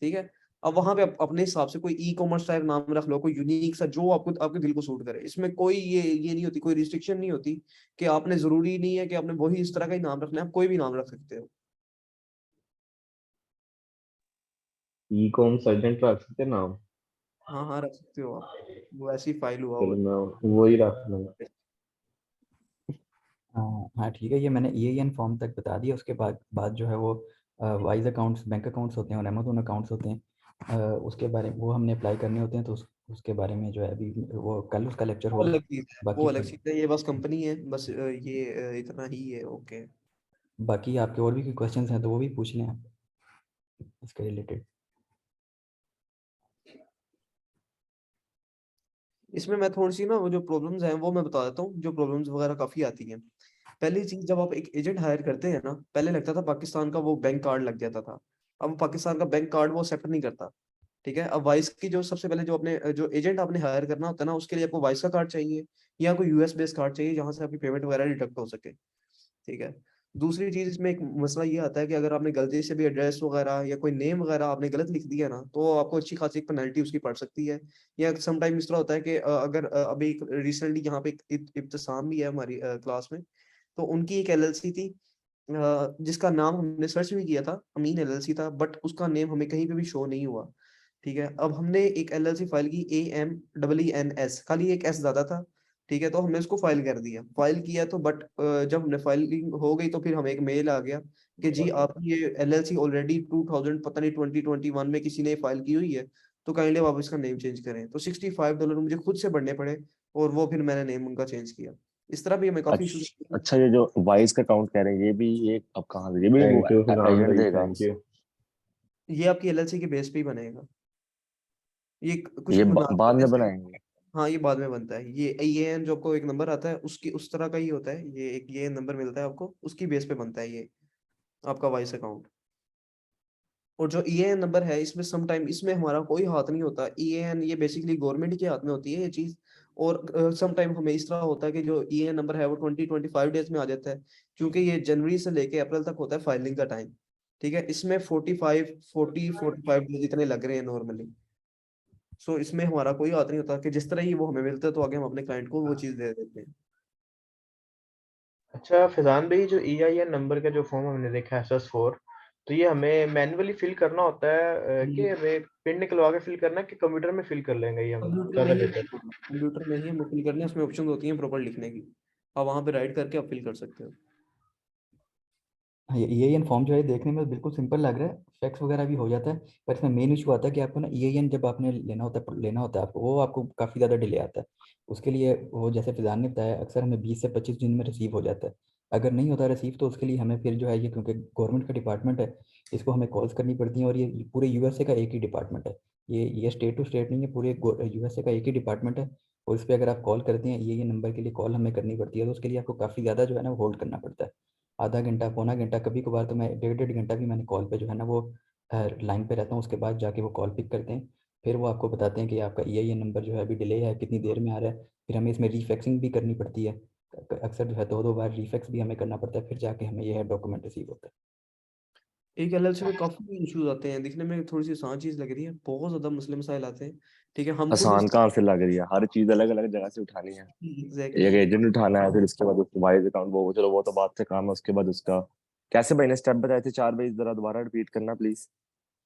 ठीक है। अब वहां पे अपने हिसाब से कोई ई कॉमर्स टाइप नाम रख लो, कोई यूनिक सा जो आपको आपके दिल को सूट करे। इसमें कोई ये नहीं होती, कोई रिस्ट्रिक्शन नहीं होती कि आपने जरूरी नहीं है कि आपने वही इस तरह का ही नाम रखना है, आप कोई भी नाम रख सकते हो। ई कॉम सर्जेंट रख सकते हैं नाम। हाँ हाँ रख सकते हो आप, वो ऐसी फाइल हुआ चलो हुआ मैं वही रख लूंगा। हाँ ठीक है, ये मैंने EIN फॉर्म तक बता दिया। उसके बाद जो है वो वाइज अकाउंट्स, बैंक अकाउंट्स होते हैं और अमेज़न अकाउंट्स होते हैं, उसके बारे में वो हमने अप्लाई करने होते हैं। तो उसके बारे में जो है अभी वो कल उसका लेक्चर वो होगा। अलग चीज है, बाकी वो अलग चीज है, ये बस कंपनी है, बस ये इतना ही है। ओके। बाकी आपके और भी कोई क्वेश्चंस हैं तो वो भी पूछ लें आप इसके रिलेटेड। इसमें मैं थोड़ी सी ना वो जो प्रॉब्लम्स हैं वो मैं बता देता हूँ, जो प्रॉब्लम्स वगैरह काफी आती हैं। पहली चीज, जब आप एक एजेंट हायर करते हैं ना, पहले लगता था पाकिस्तान का वो बैंक कार्ड लग जाता था। अब पाकिस्तान का बैंक कार्ड वो एक्सेप्ट नहीं करता। ठीक है, अब वाइस की जो सबसे पहले जो अपने जो एजेंट आपने हायर करना होता है ना, उसके लिए आपको वाइस का कार्ड चाहिए या कोई यूएस बेस्ड कार्ड चाहिए जहां से आपकी पेमेंट वगैरह डिडक्ट हो सके। ठीक है। दूसरी चीज इसमें एक मसला ये आता है कि अगर आपने गलती से भी एड्रेस वगैरह या कोई नेम वगैरह आपने गलत लिख दिया ना, तो आपको अच्छी खासी एक पेनल्टी उसकी पड़ सकती है। या सम टाइम इस तरह होता है कि अगर अभी रिसेंटली यहाँ पे एक इब्तिसाम भी है हमारी क्लास में, तो उनकी एक एलएलसी थी, जिसका नाम हमने सर्च भी किया था, अमीन एलएलसी था, बट उसका नेम हमें कहीं पे भी शो नहीं हुआ। ठीक है, अब हमने एक एलएलसी फाइल की, AMEENS, खाली एक एस ज्यादा था। ठीक है, तो हमने उसको फाइल कर दिया, फाइल किया तो बट जब हमने फाइलिंग हो गई तो फिर हमें एक मेल आ गया कि जी आपकी ये एलएलसी ऑलरेडी 2000 पता नहीं 2021 में किसी ने फाइल की हुई है, तो काइंडली आप इसका नेम चेंज करें। तो $65 मुझे खुद से भरने पड़े, और वो फिर मैंने नेम उनका चेंज किया। इस तरह भी हमें काफी इशूज। अच्छा, ये जो वाइज का काउंट कह रहे हैं, ये भी ये अब कहाँ से, ये भी वो थैंक यू फैजान एजेंट भाई, देगा? Thank you. ये आपकी एलएलसी के बेस पे ही बनेगा। ये कुछ ये बनाते बाद हैं में ऐसे। बनाएंगे? हाँ, ये बाद में बनता है। ये एन जो आपको एक नंबर आता है उसकी उस तरह का ही होता है, ये एक ये नंबर मिलता है आपको, उसकी बेस पे बनता है ये आपका वाइस अकाउंट। और जो EAN नंबर है, इसमें सम टाइम इसमें हमारा कोई हाथ नहीं होता। EAN ये बेसिकली गवर्नमेंट के हाथ में होती है ये चीज। और सम टाइम हमें इस तरह होता है कि जो EAN नंबर है वो 20-25 डेज में आ जाता है, क्योंकि ये जनवरी से लेके अप्रैल तक होता है फाइलिंग का टाइम। ठीक है, इसमें 45 डेज इतने लग रहे हैं नॉर्मली। सो इसमें हमारा कोई हाथ नहीं होता कि जिस तरह ही वो हमें मिलता है तो आगे हम अपने क्लाइंट को वो चीज दे देते हैं। अच्छा फैजान भाई, जो EIN नंबर का जो फॉर्म हमने देखा है SS4, तो ये हमें मैन्युअली फिल करना होता है कि हमें प्रिंट निकलवा के फिल करना है, कि कंप्यूटर में फिल कर लेंगे ये हम कंप्यूटर में ज्यादा ही बेहतर? कंप्यूटर में ही हम फिल करने, उसमें ऑप्शन होती हैं प्रॉपर लिखने की, आप वहां पे राइट करके आप फिल कर सकते हो। हाँ, ये EIN फॉर्म जो है देखने में बिल्कुल सिंपल लग रहा है, फैक्स वगैरह भी हो जाता है, पर इसमें मेन इशू आता है कि आपको ना EIN जब आपने लेना होता है आपको, वो आपको काफ़ी ज़्यादा डिले आता है। उसके लिए वो जैसे फिजान ने बताया, अक्सर हमें 20 से 25 दिन में रिसीव हो जाता है। अगर नहीं होता रिसीव तो उसके लिए हमें फिर जो है ये, क्योंकि गवर्नमेंट का डिपार्टमेंट है, इसको हमें कॉल्स करनी पड़ती हैं। और ये पूरे USA का एक ही डिपार्टमेंट है, ये स्टेट टू स्टेट नहीं है, पूरे USA का एक ही डिपार्टमेंट है। और इस पर अगर आप कॉल करते हैं EIN नंबर के लिए, कॉल हमें करनी पड़ती है, तो उसके लिए आपको काफ़ी ज़्यादा जो है ना होल्ड करना पड़ता है, आधा घंटा पौना घंटा, कभी कभार तो मैं 1.5 घंटा भी मैंने कॉल पे जो है ना वो लाइन पे रहता हूँ। उसके बाद जाके वो कॉल पिक करते हैं, फिर वो आपको बताते हैं कि आपका EIN नंबर जो है अभी डिले है, कितनी देर में आ रहा है। फिर हमें इसमें रीफैक्सिंग भी करनी पड़ती है, अक्सर जो है 2-2 बार रीफैक्स भी हमें करना पड़ता है, फिर जाके हमें यह डॉक्यूमेंट रिसीव होता है। एक एलएलसी में काफी इश्यूज आते हैं, दिखने में थोड़ी सी आसान चीज लग रही है, बहुत ज्यादा मसले मसाइल आते हैं। ठीक है, हम खुद आसान कहाँ से लग रही है, हर चीज अलग अलग जगह से उठानी है। एग्जैक्टली एक एजेंट उठाना है, फिर उसके बाद उसको वाइज अकाउंट, वो चलो वो तो बात से काम है। उसके बाद उसका कैसे भाई ने स्टेप बताए थे 4 भाई, जरा दोबारा रिपीट करना प्लीज।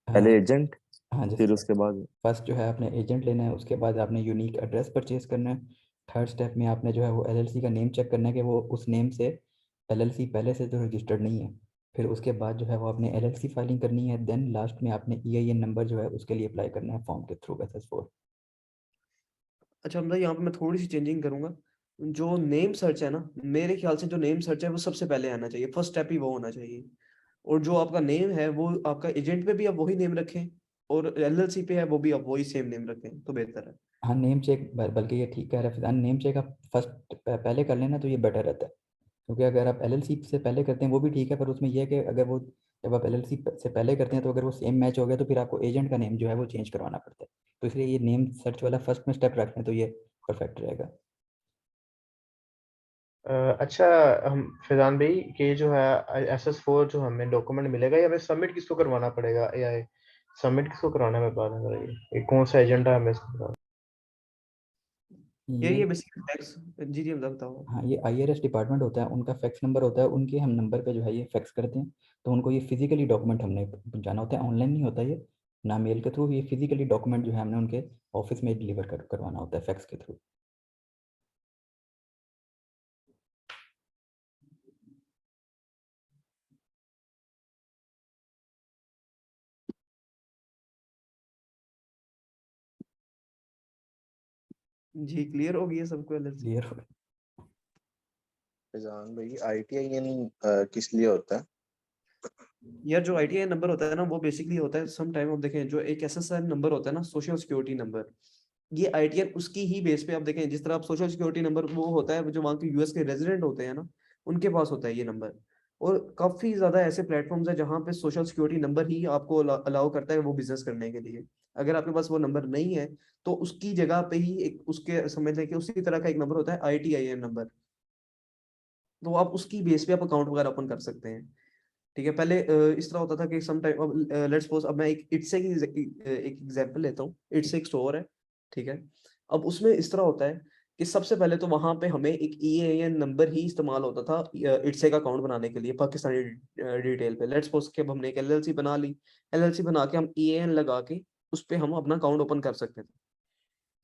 हाँ पहले एजेंट, हाँ, जैसे फिर उसके बाद फर्स्ट जो है आपने एजेंट लेना है, उसके बाद आपने यूनिक एड्रेस परचेज करना है। थर्ड स्टेप में आपने जो है वो LLC का नेम चेक करना है कि वो उस नेम से LLC पहले से जो रजिस्टर्ड नहीं है। फिर उसके बाद जो है वो आपने LLC फाइलिंग करनी है। देन लास्ट में आपने EIN नंबर जो है उसके लिए अप्लाई करना है फॉर्म के थ्रू SS4। अच्छा मतलब यहाँ पे मैं थोड़ी सी चेंजिंग करूंगा। जो नेम सर्च है ना, मेरे ख्याल से जो नेम सर्च है वो सबसे पहले आना चाहिए, फर्स्ट स्टेप ही वो होना चाहिए। और जो आपका नेम है वो आपका एजेंट पे भी आप वही नेम रखें, और एलएलसी पे है वो भी आप वही सेम नेम रखें तो बेहतर है। हाँ नेम चेक, बल्कि ये ठीक कह रहे हैं फिजान, नेम चेक आप फर्स्ट पहले कर लेना तो ये बेटर रहता है। क्योंकि अगर आप LLC से पहले करते हैं वो भी ठीक है, पर उसमें यह है कि अगर वो, जब आप LLC से पहले करते हैं तो अगर वो सेम मैच हो गया तो फिर आपको एजेंट का नेम जो है वो चेंज करवाना पड़ता है। तो इसलिए ये नेम सर्च वाला फर्स्ट में स्टेप रख लें तो ये परफेक्ट रहेगा। अच्छा, हम फैजान भाई के जो है SS4 जो हमें डॉक्यूमेंट मिलेगा, ये हमें सबमिट किसको करवाना पड़ेगा? AI सबमिट किसको कराना है? मैं बता दूंगा ये कौन सा एजेंट है हमें इसको कराना? ये ये बेसिकली टैक्स। जी जी, मतलब बताओ। हाँ, ये IRS डिपार्टमेंट होता है, उनका फैक्स नंबर होता है, उनके हम नंबर पे जो है ये फैक्स करते हैं। तो उनको ये फिजिकली डॉक्यूमेंट हमने पहुंचाना होता है, ऑनलाइन नहीं होता ये, ना मेल के थ्रू। ये फिजिकली डॉक्यूमेंट जो है हमने उनके ऑफिस में डिलीवर करवाना होता है फैक्स के थ्रू। जी क्लियर हो गई है सबको एलएलसी? क्लियर। फैजान भाई ITIN किस लिए होता है? यार जो आईटीआई नंबर होता है ना वो बेसिकली होता है सम टाइम, आप देखें जो एक एसएसएन नंबर होता है ना, सोशल सिक्योरिटी नंबर, ये आईटीआई उसकी ही बेस पे आप देखें, जिस तरह आप सोशल सिक्योरिटी नंबर वो होता है जो वहाँ के यूएस के रेजिडेंट होते हैं ना, उनके पास होता है ये नंबर। और काफी ज्यादा ऐसे प्लेटफॉर्म्स है जहाँ पे सोशल सिक्योरिटी नंबर ही आपको अलाउ करता है वो बिजनेस करने के लिए। अगर आपके पास वो नंबर नहीं है तो उसकी जगह पे ही एक उसके समझ लें कि उसी तरह का एक नंबर होता है आईटीआईएन नंबर, तो आप उसकी बेस पे आप अकाउंट वगैरह ओपन कर सकते हैं। ठीक है, पहले इस तरह होता था कि सम टाइम, अब लेट्स सपोज, अब मैं एक इट्स की एक एग्जांपल लेता हूँ। इट्स एक स्टोर है, ठीक है। अब उसमें इस तरह होता है कि सबसे पहले तो वहां पे हमें एक ईएएन नंबर ही इस्तेमाल होता था इट्स का अकाउंट बनाने के लिए पाकिस्तानी डिटेल पे। लेट्स सपोज कि अब हमने एक एलएलसी बना ली, एलएलसी बना के हम ईएएन लगा के उस पे हम अपना अकाउंट ओपन कर सकते थे,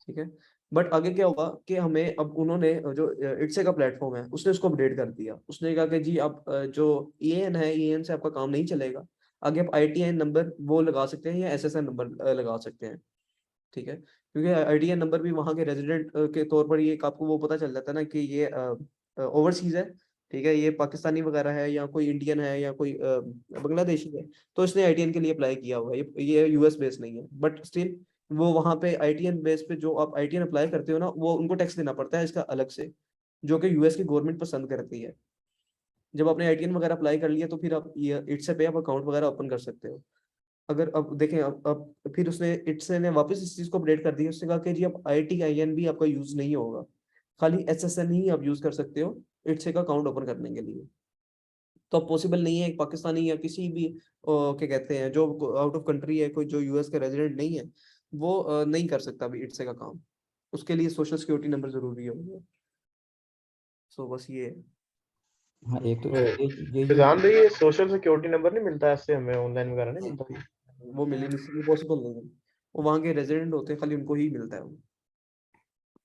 ठीक है। बट आगे क्या हुआ कि हमें अब उन्होंने जो इट्से का प्लेटफॉर्म है उसने उसको अपडेट कर दिया। उसने कहा कि जी आप जो ईएन है, ईएन से आपका काम नहीं चलेगा, आगे आप आईटीएन नंबर वो लगा सकते हैं या एसएसएन नंबर लगा सकते हैं, ठीक है। क्योंकि आईटीएन नंबर भी वहाँ के रेजिडेंट के तौर पर ये एक आपको वो पता चल जाता है ना कि ये ओवरसीज है, ठीक है, ये पाकिस्तानी वगैरह है या कोई इंडियन है या कोई बांग्लादेशी है, तो इसने आईटीएन के लिए अप्लाई किया हुआ है, ये यूएस बेस नहीं है, बट स्टिल वो वहाँ पे आईटीएन बेस पे जो आप आईटीएन अप्लाई करते हो ना, वो उनको टैक्स देना पड़ता है इसका अलग से, जो कि यूएस की गवर्नमेंट पसंद करती है। जब आपने आईटीएन वगैरह अप्लाई कर लिया तो फिर आप ये इट्स पे आप अकाउंट वगैरह ओपन कर सकते हो। अगर अब देखें, अब फिर उसने इट्स ने वापस इस चीज को अपडेट कर दिया। उसने कहा कि जी अब आईटीआईएन भी आपका यूज नहीं होगा, खाली एसएसएन ही आप यूज कर सकते हो इट्स का अकाउंट ओपन करने के लिए। तो अब पॉसिबल नहीं है एक पाकिस्तानी या किसी भी क्या कहते हैं जो आउट ऑफ कंट्री है, कोई जो यूएस का रेजिडेंट नहीं है, वो नहीं कर सकता अभी इट्स का काम। उसके लिए सोशल सिक्योरिटी नंबर जरूरी है। सो बस ये है। हाँ एक तो तो ये फैजान भाई, ये सोशल सिक्योरिटी नंबर नहीं मिलता ऐसे हमें ऑनलाइन वगैरह नहीं मिलता? वो मिल ही नहीं, पॉसिबल नहीं है। वो वहाँ के रेजिडेंट होते हैं, खाली उनको ही मिलता है वो।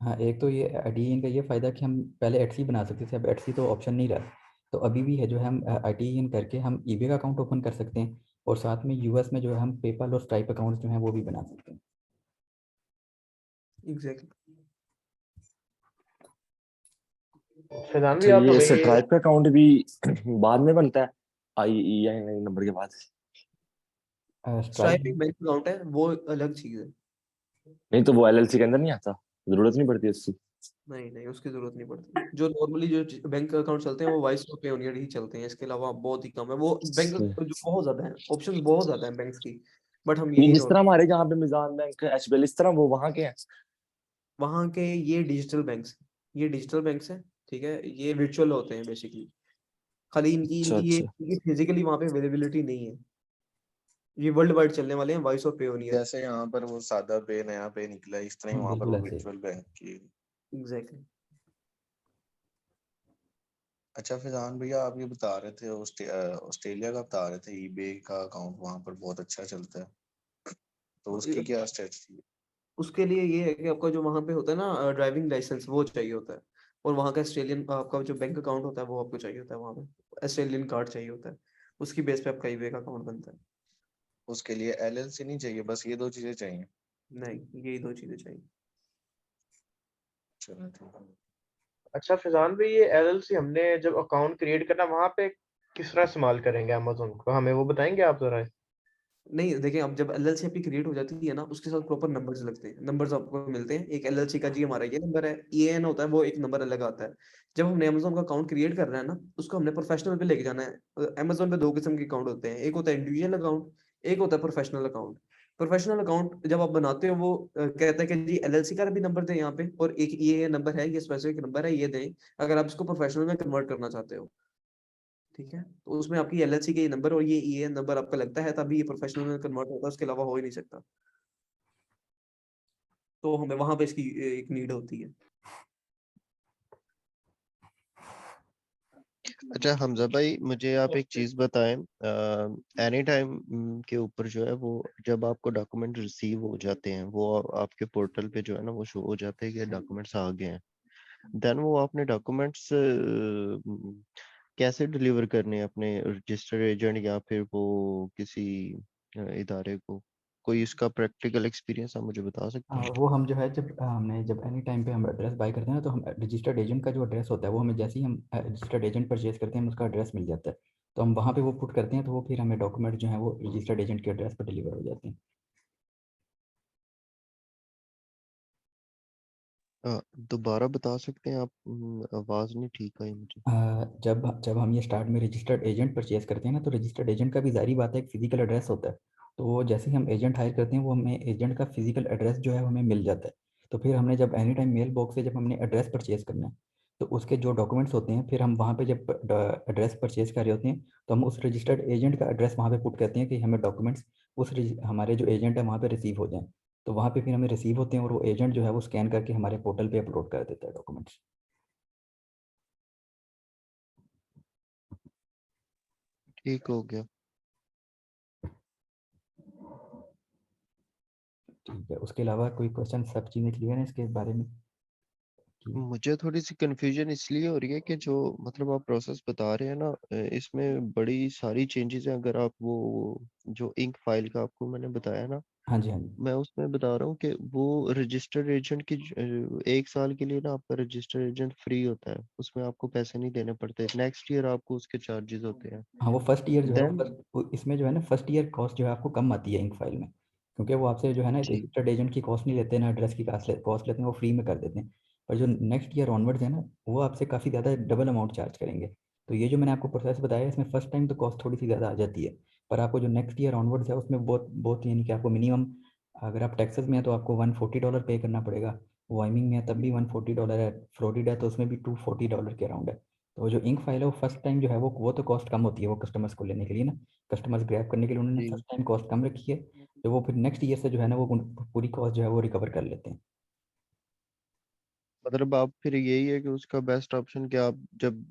हाँ एक तो ये आईटीएन का ये फ़ायदा कि हम पहले एटसी बना सकते थे, अब एटसी तो ऑप्शन नहीं रहा। तो अभी भी है जो है हम आईटीएन करके हम ईबे का अकाउंट ओपन कर सकते हैं, और साथ में यूएस में जो है हम पेपल और स्ट्राइप अकाउंट जो है वो भी बना सकते हैं। एग्जैक्टली। फैजान अच्छा, भी आप ये हमें ये स्ट्राइप का अकाउंट भी बाद में बनता है IEIN नंबर के बाद? स्ट्राइप स्ट्राइप एक बैंक अकाउंट है, वो अलग चीज है। नहीं तो वो LLC के अंदर नहीं आता? जरूरत नहीं पड़ती उसकी? नहीं नहीं, उसकी जरूरत नहीं पड़ती। जो नॉर्मली जो बैंक अकाउंट चलते हैं वो वाइस और पेयोनियर ही चलते हैं, इसके अलावा बहुत ही कम है। वो बैंक जो बहुत ज्यादा है, ऑप्शंस बहुत ज्यादा है बैंक्स की, बट हम नहीं, यही जिस तरह हमारे जहाँ पे मिजान बैंक, HBL, इस तरह वो वहाँ के हैं? वहाँ के ये डिजिटल बैंक्स, ये डिजिटल बैंक्स हैं, ठीक है। ये वर्चुअल होते हैं बेसिकली, खाली इनकी अच्छा इनकी ये अच्छा। इनकी फिजिकली वहाँ पे अवेलेबिलिटी नहीं है। ये वर्ल्ड वाइड चलने वाले हैं, वॉइस और पेयोनियर। जैसे यहाँ पर वो सादा पे नया पे निकला है, इस तरह ही वहाँ पर बिल्कुल वो ऐसे ही। वर्चुअल बैंक की। एग्जैक्टली। अच्छा फैजान भैया, आप ये बता रहे थे ऑस्ट्रेलिया का बता रहे थे ईबे का अकाउंट वहाँ पर बहुत अच्छा चलता है, तो उसकी क्या स्ट्रेटजी है? उसके लिए ये है कि आपका जो वहाँ पे होता है ना ड्राइविंग लाइसेंस, वो चाहिए होता है। और वहाँ का ऑस्ट्रेलियन आपका जो बैंक अकाउंट होता है वो आपको चाहिए होता है, वहाँ पे ऑस्ट्रेलियन कार्ड चाहिए होता है। उसकी बेस पे आपका ईबे का अकाउंट बनता है। उसके लिए LLC नहीं चाहिए, बस ये दो चीजें चाहिए? नहीं, यही दो चीजें चाहिए। चलो ठीक है। अच्छा फैजान भाई, ये LLC हमने जब अकाउंट क्रिएट करना वहां पे किस तरह इस्तेमाल करेंगे अमेजोन को, हमें वो बताएंगे आप जरा? नहीं देखिए, अब जब एलएलसी आपकी क्रिएट हो जाती है ना, उसके साथ प्रॉपर नंबर्स लगते हैं, नंबर्स आपको मिलते हैं। एक एलएलसी का जी हमारा ये नंबर है, ईएन होता है, वो एक नंबर अलग आता है। जब हमने अमेजोन का अकाउंट क्रिएट कर रहा है ना, उसको हमने प्रोफेशनल पे लेके जाना है। अमेजोन पे दो किस्म के अकाउंट होते हैं, एक होता है इंडिविजुअल अकाउंट, एक होता है प्रोफेशनल अकाउंट। प्रोफेशनल अकाउंट जब आप बनाते हो, वो कहता है कि जी एलएलसी का भी नंबर दें यहाँ पे, और एक ये नंबर है, ये स्पेसिफिक नंबर है, ये दें अगर आप इसको प्रोफेशनल में कन्वर्ट करना चाहते हो, ठीक है। तो उसमें आपकी एलएलसी के ये नंबर और ये ईएन नंबर आपका लगता है, तभी ये प्रोफेशनल में कन्वर्ट होता है, उसके अलावा हो ही नहीं सकता। तो हमें वहां पे इसकी एक नीड होती है। अच्छा हमजा भाई, मुझे आप एक चीज बताएं, एनी टाइम के ऊपर जो है वो, जब आपको डॉक्यूमेंट रिसीव हो जाते हैं, वो आपके पोर्टल पे जो है ना वो शो हो जाते हैं कि डॉक्यूमेंट्स आ गए हैं, देन वो आपने डॉक्यूमेंट्स कैसे डिलीवर करने हैं अपने रजिस्टर एजेंट या फिर वो किसी इदारे को? कोई इसका प्रैक्टिकल एक्सपीरियंस आप मुझे बता सकते हैं? वो हम जो है जब एनी टाइम पे हम एड्रेस बाय करते हैं ना, तो हम रजिस्टर्ड एजेंट का जो एड्रेस होता है वो हमें जैसे ही हम रजिस्टर्ड एजेंट परचेज करते हैं, उसका एड्रेस मिल जाता है। तो हम वहाँ पे वो पुट करते हैं, तो वो फिर हमें डॉक्यूमेंट जो है वो रजिस्टर्ड एजेंट के एड्रेस पर डिलीवर हो जाते हैं। दोबारा बता सकते हैं आप? आवाज़ नहीं ठीक आई मुझे। जब जब हम ये स्टार्ट में रजिस्टर्ड एजेंट परचेज करते हैं ना, तो रजिस्टर्ड एजेंट का भी ज़ाहिर बात है एक फिजिकल एड्रेस होता है। तो वो जैसे ही हम एजेंट हायर करते हैं, वो हमें एजेंट का फिजिकल एड्रेस जो है वो हमें मिल जाता है। तो फिर हमने जब एनी टाइम मेल बॉक्स से जब हमने एड्रेस परचेज करना है, तो उसके जो डॉक्यूमेंट्स होते हैं, फिर हम वहाँ पे जब एड्रेस परचेज कर रहे होते हैं, तो हम उस रजिस्टर्ड एजेंट का एड्रेस वहाँ पे पुट करते हैं कि हमें डॉक्यूमेंट्स हमारे जो एजेंट है वहाँ पे रिसीव हो जाएँ। तो वहाँ पे फिर हमें रिसीव होते हैं, और वो एजेंट जो है वो स्कैन करके हमारे पोर्टल पे अपलोड कर देता है डॉक्यूमेंट्स। ठीक हो गया। ठीक है, उसके अलावा कोई क्वेश्चन, सब चीज़ें क्लियर हैं इसके बारे में? मुझे थोड़ी सी कंफ्यूजन इसलिए हो रही है कि जो मतलब आप प्रोसेस बता रहे हैं ना, इसमें बड़ी सारी चेंजेस हैं। अगर आप वो जो इंक फाइल का आपको मैंने बताया ना, हाँ जी, हाँ जी। मैं उसमें बता रहा हूँ कि वो रजिस्टर्ड एजेंट की 1 साल के लिए ना आपका रजिस्टर्ड एजेंट फ्री होता है, उसमें आपको पैसे नहीं देने पड़ते। नेक्स्ट ईयर आपको उसके चार्जेस होते हैं। हाँ, वो फर्स्ट ईयर जो है देन इसमें जो है ना, फर्स्ट ईयर कॉस्ट जो है आपको कम आती है इंक फाइल में, क्योंकि वो आपसे जो है ना ठीक। रजिस्टर्ड एजेंट की कॉस्ट नहीं लेते ना, एड्रेस की कॉस्ट लेते हैं, वो फ्री में कर देते हैं। पर जो नेक्स्ट ईयर ऑनवर्ड्स है ना, वो आपसे काफ़ी ज़्यादा डबल अमाउंट चार्ज करेंगे। तो ये जो मैंने आपको प्रोसेस बताया, इसमें फर्स्ट टाइम तो कॉस्ट थोड़ी सी ज़्यादा आ जाती है, पर आपको जो नेक्स्ट ईयर ऑनवर्ड्स है उसमें बहुत बहुत यानी कि आपको मिनिमम, अगर आप टेक्सास में है तो आपको $140 पे करना पड़ेगा। वाइमिंग में है तब भी $140 है। फ्लोरिडा है तो उसमें भी $240 के अराउंड है। तो जो इंक फाइल है वो फर्स्ट टाइम जो है वो तो कॉस्ट कम होती है, वो कस्टमर्स को लेने के लिए ना, कस्टमर्स ग्रैब करने के लिए उन्होंने जी। फर्स्ट टाइम कॉस्ट कम रखी है। तो वो फिर नेक्स्ट ईयर से जो है ना वो पूरी कॉस्ट जो है वो रिकवर कर लेते हैं। मतलब आप फिर यही है कि उसका बेस्ट ऑप्शन कि आप जब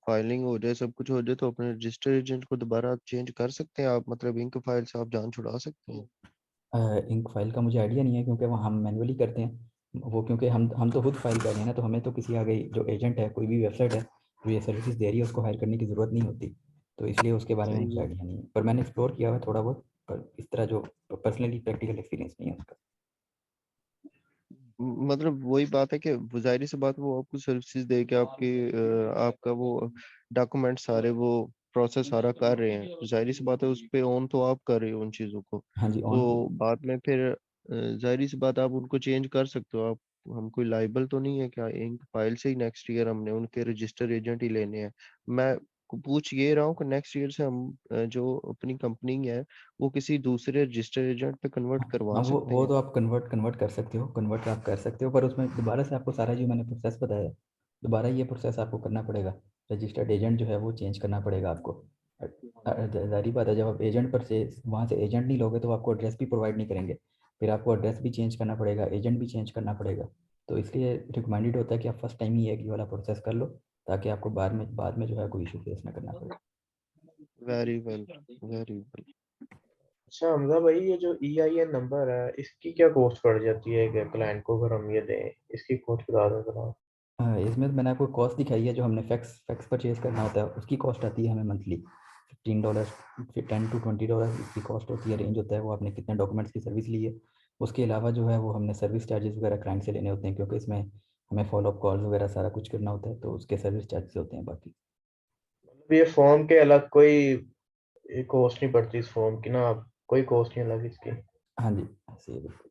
फाइलिंग हो जाए, सब कुछ हो जाए, तो अपने रजिस्टर एजेंट को दोबारा आप चेंज कर सकते हैं। आप मतलब इंक फाइल से आप जान छुड़ा सकते हैं। इंक फाइल का मुझे आइडिया नहीं है, क्योंकि वो हम मैनुअली करते हैं वो, क्योंकि हम तो खुद फाइल कर रहे हैं ना, तो हमें तो किसी आगे जो एजेंट है, कोई भी वेबसाइट है जो ये सर्विसेज दे रही है, उसको हायर करने की ज़रूरत नहीं होती। तो इसलिए उसके बारे में सही मुझे है। आइडिया नहीं है, पर मैंने एक्सप्लोर किया हुआ है थोड़ा बहुत, पर इस तरह जो पर्सनली प्रैक्टिकल एक्सपीरियंस नहीं है उसका। मतलब वही बात है कि वो जाहिर सी बात, वो आपको सर्विसेज दे के आपके आपका वो डॉक्यूमेंट सारे वो प्रोसेस सारा कर रहे हैं, तो जाहिर सी बात है उस पे ऑन तो आप कर रहे हो उन चीज़ों को। हाँ जी, ऑन। तो बाद में फिर जाहिर सी बात आप उनको चेंज कर सकते हो। आप हम कोई लाइबल तो नहीं है क्या इंक फाइल से ही नेक्स्ट ईयर हमने उनके रजिस्टर एजेंट ही लेने हैं? मैं पूछ ये रहा हूँ कि नेक्स्ट ईयर से हम जो अपनी कंपनी है वो किसी दूसरे रजिस्टर एजेंट पे कन्वर्ट करवा हाँ, वो सकते वो हैं? तो आप कन्वर्ट कर सकते हो, कन्वर्ट आप कर सकते हो, पर उसमें दोबारा से आपको सारा जो मैंने प्रोसेस बताया, दोबारा ये प्रोसेस आपको करना पड़ेगा। रजिस्टर्ड एजेंट जो है वो चेंज करना पड़ेगा आपको। जाहिर बात है, जब आप एजेंट पर से वहाँ से एजेंट नहीं लोगे तो वो आपको एड्रेस भी प्रोवाइड नहीं करेंगे, फिर आपको एड्रेस भी चेंज करना पड़ेगा, एजेंट भी चेंज करना पड़ेगा। तो इसलिए रिकमेंडेड होता है कि आप फर्स्ट टाइम ही एक ये वाला प्रोसेस कर लो, ताकि आपको बाद में जो है कोई इशू फेस ना करना पड़े। Very well, very well. अच्छा हमजा भाई, ये जो EIN नंबर है इसकी क्या कॉस्ट पड़ जाती है कि क्लाइंट को अगर हम ये दें, इसकी कॉस्ट बता दो जरा। हाँ, इसमें तो मैंने आपको कॉस्ट दिखाई है, जो हमने फैक्स फैक्स परचेज करना होता है उसकी कॉस्ट आती है हमें मंथली $15, फिर $10 to $20 इसकी कॉस्ट होती है, रेंज होता है वो आपने कितने डॉक्यूमेंट्स की सर्विस ली है। उसके अलावा जो है वो हमने सर्विस चार्जेस वगैरह क्लाइंट से लेने होते हैं, क्योंकि इसमें हमें फॉलोअप कॉल्स वगैरह सारा कुछ करना होता है, तो उसके सर्विस चार्जेस होते हैं बाकी। मतलब ये फॉर्म के अलग कोई कॉस्ट नहीं पड़ती इस फॉर्म की ना, कोई कॉस्ट नहीं अलग इसकी? हाँ जी, ऐसे ही है बिल्कुल।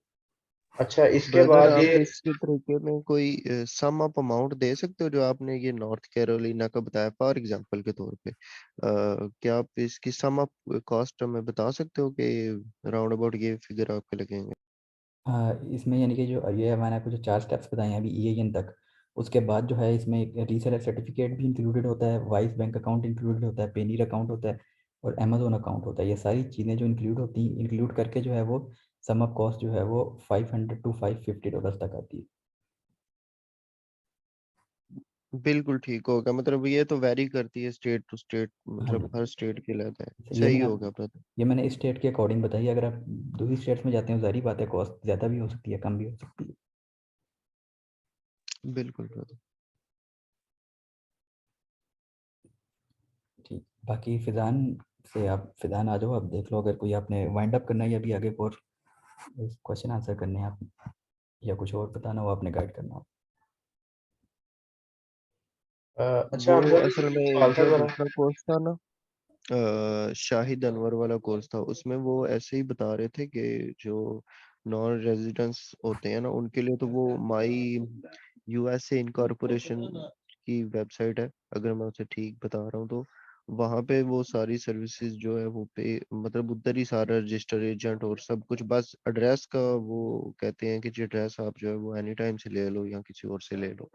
अच्छा इसके ब्रदर बाद आप ये इसके तरीके में कोई सम अप अमाउंट दे सकते हो जो आपने ये नॉर्थ कैरोलिना का बताया फॉर एग्जांपल के तौर पे? क्या आप इसकी सम अप कॉस्ट हमें बता सकते हो कि राउंड अबाउट ये फिगर आपके लगेंगे? इसमें यानी कि जो ये मैंने आपको जो 4 स्टेप्स बताए हैं अभी EIN तक, उसके बाद जो है इसमें एक रीसेलर सर्टिफिकेट भी इंक्लूडेड होता है, वाइस बैंक अकाउंट इंक्लूडेड होता है, पेनीर अकाउंट होता है, और अमेज़न अकाउंट होता है। ये सारी चीज़ें जो इंक्लूड करके जो है वो सम अप कॉस्ट जो है वो $500 to $550 तक आती है। बिल्कुल ठीक होगा। मतलब ये तो वेरी करती है स्टेट टू स्टेट, हाँ मतलब जी, हर स्टेट के अलग है। ये सही मैंने होगा ब्रदर। ये मैंने इस स्टेट के अकॉर्डिंग बताई है। अगर आप दूसरी स्टेट्स में जाते हो, ज़ाहिर बात है कॉस्ट ज़्यादा भी हो सकती है, कम भी हो सकती है। बिल्कुल ब्रदर। ठीक, बाकी फिज़ान से आप फिज़ान आ जाओ, आप देख लो अगर कोई आपने वाइंड अप करना है या अभी आगे और क्वेश्चन आंसर करने हैं आप, या कुछ और बताना हो आपने, गाइड करना हो। अच्छा वो हमजा भाई, असल एक में सवाल था जो जरा। दूसरा कोर्स था ना, शाहिद अनवर वाला कोर्स था, उसमें वो ऐसे ही बता रहे थे कि जो नॉन रेजिडेंट्स होते हैं ना उनके लिए तो वो माई यूएसए इनकॉर्पोरेशन की वेबसाइट है, अगर मैं उसे ठीक बता रहा हूँ तो वहाँ पे वो सारी सर्विसेज जो है वो पे मतलब उधर ही सारा रजिस्टर एजेंट और सब कुछ, बस एड्रेस का वो कहते हैं कि जी एड्रेस आप जो है वो एनी टाइम से ले लो या किसी और से ले लो,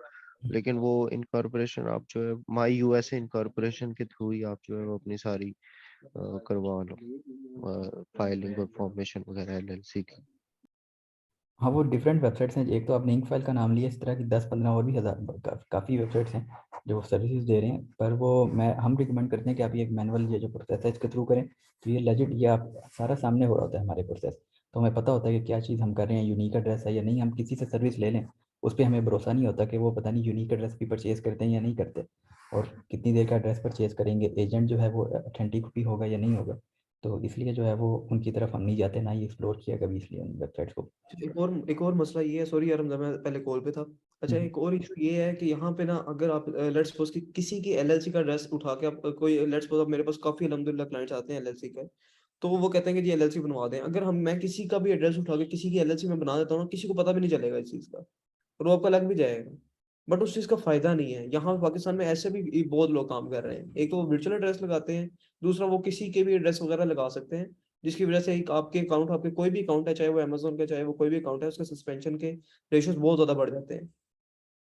लेकिन वो इनकॉर्पोरेशन आप जो है माई यूएसए इनकॉर्पोरेशन के थ्रू ही आप जो है वो अपनी सारी करवा लो फाइलिंग और फॉर्मेशन वगैरह एलएलसी की। हाँ, वो डिफरेंट वेबसाइट्स हैं। एक तो आपने इंक फाइल का नाम लिया, इस तरह की 10-15 और भी हज़ार काफ़ी वेबसाइट्स हैं जो सर्विसेज दे रहे हैं। पर वो हम रिकमेंड करते हैं कि आप ये एक मैनुअल ये जो प्रोसेस है इसके थ्रू करें, तो ये लेजिट, ये आप सारा सामने हो रहा होता है हमारे प्रोसेस, तो हमें पता होता है कि क्या चीज़ हम कर रहे हैं, यूनिक एड्रेस है या नहीं। हम किसी से सर्विस ले लें, उस पर हमें भरोसा नहीं होता कि वो पता नहीं यूनिक एड्रेस भी परचेज़ करते हैं या नहीं करते, और कितनी देर का एड्रेस परचेज़ करेंगे, एजेंट जो है वो ऑथेंटिक भी होगा या नहीं होगा। तो इसलिए जो है वो उनकी तरफ हम नहीं जाते, ना ही एक्सप्लोर किया कभी, इसलिए उन वेबसाइट्स को। एक और मसला ये है, सॉरी यार हमजा, मैं पहले कॉल पे था। अच्छा, एक और इशू ये है कि यहाँ पे ना, अगर आप लेट्स सपोज कि किसी की एलएलसी का एड्रेस उठा के आप कोई, लेट्स सपोज आप, मेरे पास काफी अल्हम्दुलिल्लाह क्लाइंट्स आते हैं एलएलसी के, तो वो कहते हैं कि जी एलएलसी बनवा दें। अगर मैं किसी का भी एड्रेस उठा के किसी की एलएलसी में बना देता हूँ ना, किसी को पता भी नहीं चलेगा इस चीज का, और वो आपका लग भी जाएगा, बट उस चीज का फायदा नहीं है। यहाँ पे पाकिस्तान में ऐसे भी बहुत लोग काम कर रहे हैं। एक तो वो वर्चुअल एड्रेस लगाते हैं, दूसरा वो किसी के भी एड्रेस वगैरह लगा सकते हैं, जिसकी वजह से एक आपके अकाउंट, आपके कोई भी अकाउंट है, चाहे वो अमेजोन का, चाहे वो कोई भी अकाउंट है, उसके सस्पेंशन के रेशियोज बहुत ज्यादा बढ़ जाते हैं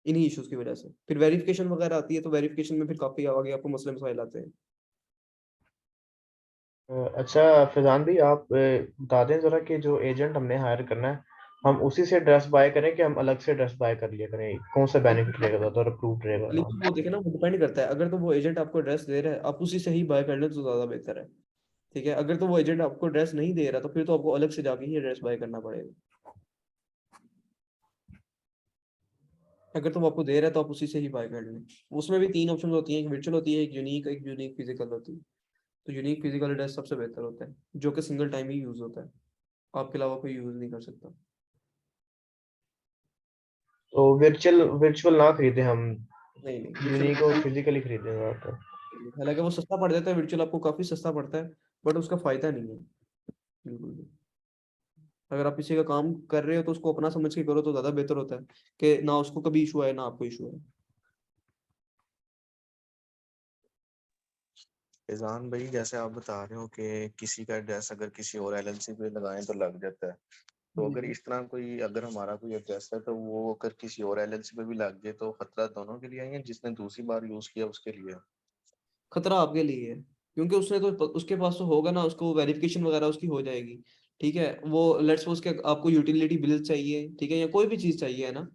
इन्हीं इश्यूज की वजह से। फिर वेरिफिकेशन वगैरह आती है, तो वेरिफिकेशन में फिर काफी आगे आपको मसले मसाइल आते हैं। अच्छा फैजान भाई, आप बता दें जरा कि जो एजेंट हमने हायर करना है, हम उसी से ड्रेस बाय करें कि हम अलग से ड्रेस बाय कर लिया करें, कौन सा बेनिफिट रहेगा ज़्यादा और अप्रूव रहेगा अली नाम। वो देखे ना, वो डिपेंड करता है। अगर तो वो एजेंट आपको एड्रेस दे रहा है, आप उसी से ही बाय कर लें तो ज्यादा बेहतर है। ठीक है, अगर तो वो एजेंट आपको एड्रेस नहीं दे रहा, तो फिर तो आपको अलग से जाके ही एड्रेस बाय करना पड़ेगा। अगर तो वो आपको दे रहा है तो आप उसी से ही बाय कर लें। उसमें भी 3 ऑप्शन होती हैं, एक वर्चुअल होती है, एक यूनिक फिजिकल होती है। तो यूनिक फिजिकल एड्रेस सबसे बेहतर होता है, जो कि सिंगल टाइम ही यूज होता है, आपके अलावा कोई यूज नहीं कर सकता। तो वर्चुअल वर्चुअल ना खरीदें हम, नहीं नहीं, यूनिक और वर्चुअल, फिजिकली खरीदें ज़्यादातर। हालांकि वो सस्ता पड़ जाता है, वर्चुअल आपको काफी सस्ता पड़ता है, बट उसका फायदा नहीं है बिल्कुल भी। अगर आप किसी का काम कर रहे हो तो उसको अपना समझ के करो तो ज्यादा बेहतर होता है, कि ना उसको कभी इशू आए ना आपको इशू आए। फैजान भाई, जैसे आप बता रहे हो कि किसी का एड्रेस अगर किसी और एलएलसी पे लगाएं तो लग जाता है, तो अगर इस तरह कोई, अगर हमारा कोई एड्रेस है तो वो अगर किसी और एलएलसी पे भी लग जाए तो खतरा दोनों के लिए है या जिसने दूसरी बार यूज किया उसके लिए? खतरा आपके लिए है, क्योंकि उसने तो, उसके पास तो होगा ना, उसको वेरिफिकेशन वगैरह उसकी हो जाएगी। ठीक है, वो लेट्स सपोज के आपको यूटिलिटी बिल चाहिए, ठीक है, या कोई भी चीज चाहिए है ना,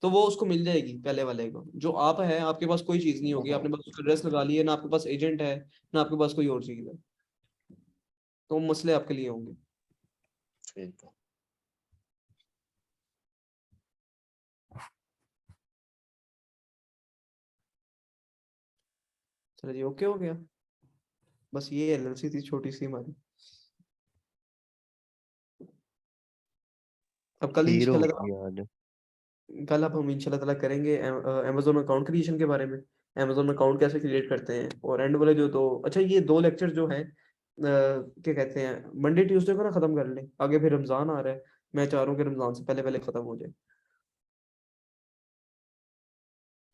तो वो उसको मिल जाएगी पहले वाले को। जो आप है, आपके पास कोई चीज नहीं होगी, आपने बस उसका एड्रेस लगा लिया, ना आपके पास एजेंट है, ना आपके पास कोई और चीज है, तो मसले आपके लिए होंगे। ठीक है। चलो जी, ओके हो गया। बस ये एलएलसी थी छोटी सी हमारी। अब कल खीर हो इंशाल्लाह, गई आज। कल अब हम इंशाल्लाह ताला करेंगे अमेजोन अकाउंट क्रिएशन के बारे में, अमेजोन अकाउंट कैसे क्रिएट करते हैं। और एंड वाले जो, तो अच्छा, ये 2 लेक्चर जो है क्या कहते हैं, मंडे ट्यूसडे को ना खत्म कर लें, आगे फिर रमजान आ रहा है, मैं चाह रहा हूँ कि रमजान से पहले पहले खत्म हो जाए।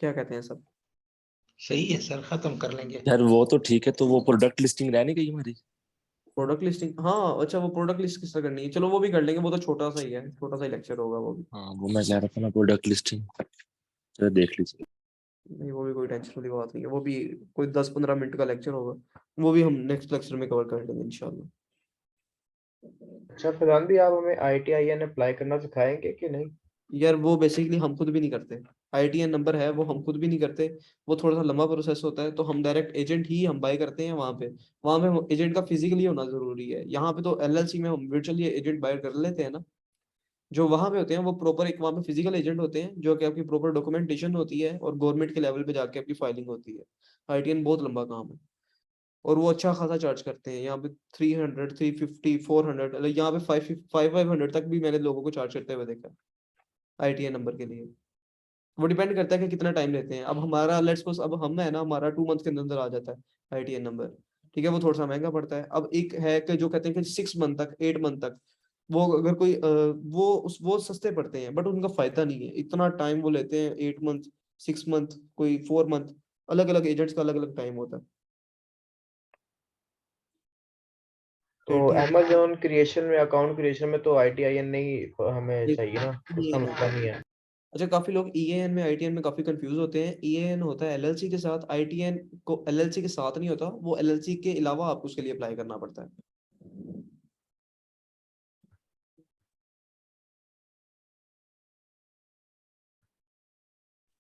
क्या कहते हैं सब? सही है सर, खत्म कर लेंगे। यार वो तो ठीक है, तो वो प्रोडक्ट लिस्टिंग रहनी गई हमारी। प्रोडक्ट लिस्टिंग, हाँ अच्छा, वो प्रोडक्ट लिस्ट किस तरह करनी है, चलो वो भी कर लेंगे, वो तो छोटा सा ही है, छोटा सा ही लेक्चर होगा वो भी। हाँ वो मैं कह रहा था ना, प्रोडक्ट लिस्टिंग, चलो देख लीजिए। नहीं, वो भी कोई टेंशन वाली बात नहीं है, वो भी कोई 10-15 मिनट का लेक्चर होगा, वो भी हम नेक्स्ट लेक्चर में कवर कर लेंगे इंशाल्लाह। अच्छा फैजान भाई, आप हमें ITIN अप्लाई करना सिखाएंगे कि नहीं? यार वो बेसिकली हम खुद भी नहीं करते, ITN नंबर है वो हम खुद भी नहीं करते। वो थोड़ा सा लंबा प्रोसेस होता है, तो हम डायरेक्ट एजेंट ही हम बाय करते हैं वहाँ पे एजेंट का फिजिकली होना जरूरी है। यहाँ पे तो एलएलसी में हम वर्चुअली एजेंट बाय कर लेते हैं ना। जो वहाँ पे होते हैं वो प्रॉपर एक वहाँ पे फिजिकल एजेंट होते हैं, जो कि आपकी प्रॉपर डॉक्यूमेंटेशन होती है और गवर्नमेंट के लेवल पे जाके आपकी फाइलिंग होती है। ITN बहुत लंबा काम है, और वो अच्छा खासा चार्ज करते हैं। यहाँ पे 300, 350, 400, मतलब यहाँ पे 500 तक भी मैंने लोगों को चार्ज करते हुए देखा ITN नंबर के लिए। वो डिपेंड करता है कि कितना टाइम लेते हैं। अब हमारा लेट्स सपोज, अब हम है ना, हमारा 2 मंथ के अंदर आ जाता है ITN नंबर, ठीक है, वो थोड़ा सा महंगा पड़ता है। अब एक है कि जो कहते हैं कि 6 मंथ तक, 8 मंथ तक, वो अगर कोई वो सस्ते पड़ते हैं, बट उनका फायदा नहीं है। इतना टाइम वो लेते हैं, 8 मंथ, 6 मंथ, कोई 4 मंथ, अलग अलग एजेंट्स का अलग अलग टाइम होता है। तो 80 Amazon क्रिएशन में, अकाउंट क्रिएशन में तो ITIN नहीं हमें चाहिए ना, उसका मसला नहीं है। अच्छा, काफी लोग EAN में ITN में काफी कंफ्यूज होते हैं। EAN होता है LLC के साथ, ITN को LLC के साथ नहीं होता, वो LLC के अलावा आपको उसके लिए अप्लाई करना पड़ता है।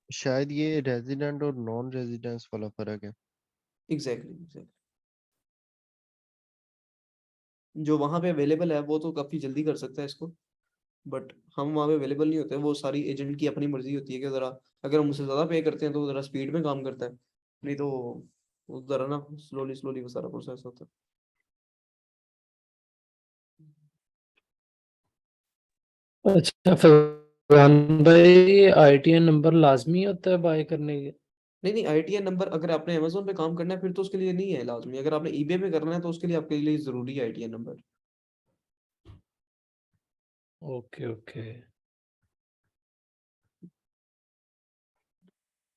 शायद ये रेजिडेंट और नॉन रेजिडेंस वाला फर्क है। एग्जैक्टली। जो वहां पे अवेलेबल है वो तो काफी जल्दी कर सकता है इसको, बट हम वहाँ पे अवेलेबल नहीं होते। वो सारी एजेंट की अपनी मर्जी होती है कि जरा अगर हम उससे ज्यादा पे करते हैं तो वो जरा स्पीड में काम करता है, नहीं तो वो जरा ना स्लोली स्लोली वो सारा प्रोसेस होता है। अच्छा फरहान भाई, ITN नंबर लाजमी होता है बाय करने के? नहीं नहीं, ITN नंबर अगर आपने अमेजोन पे काम करना है फिर तो उसके लिए नहीं है लाजमी। अगर आपने eBay पे करना है तो उसके लिए आपके लिए जरूरी है ITN number. Okay okay.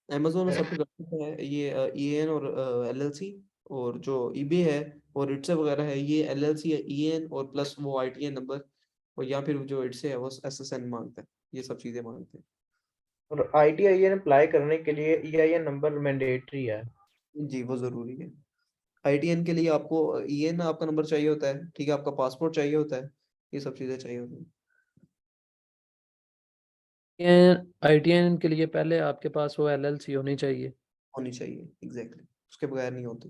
Amazon सब पे कर सकता है ये EAN और LLC, और जो eBay है और इट्स वगैरह है, ये LLC है, EAN और प्लस वो ITN नंबर, और या फिर जो इट्स है वो SSN मांगता है, ये सब चीजें मांगते हैं। और ITIN अप्लाई करने के लिए EIN नंबर मैंडेटरी है। जी वो जरूरी है। ITN के लिए आपको EAN आपका नंबर चाहिए होता है, ठीक है, आपका पासपोर्ट चाहिए होता है, ये सब चीजें चाहिए होती हैं। ITN के लिए पहले आपके पास वो LLC होनी चाहिए। होनी चाहिए एग्जैक्टली, उसके बगैर नहीं होती।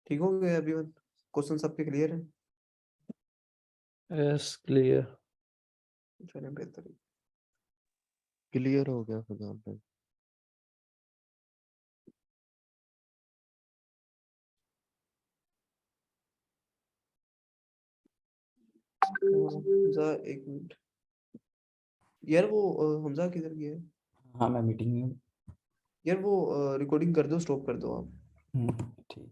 ठीक हो गया अभी? क्वेश्चन सबके क्लियर है? Yes clear. चलिए बेहतर है। क्लियर हो गया फरहान भाई। हमजा एक मिनट यार, वो हमजा किधर गया है हाँ मैं मीटिंग में हूँ। यार? वो रिकॉर्डिंग कर दो, स्टॉप कर दो आप। ठीक।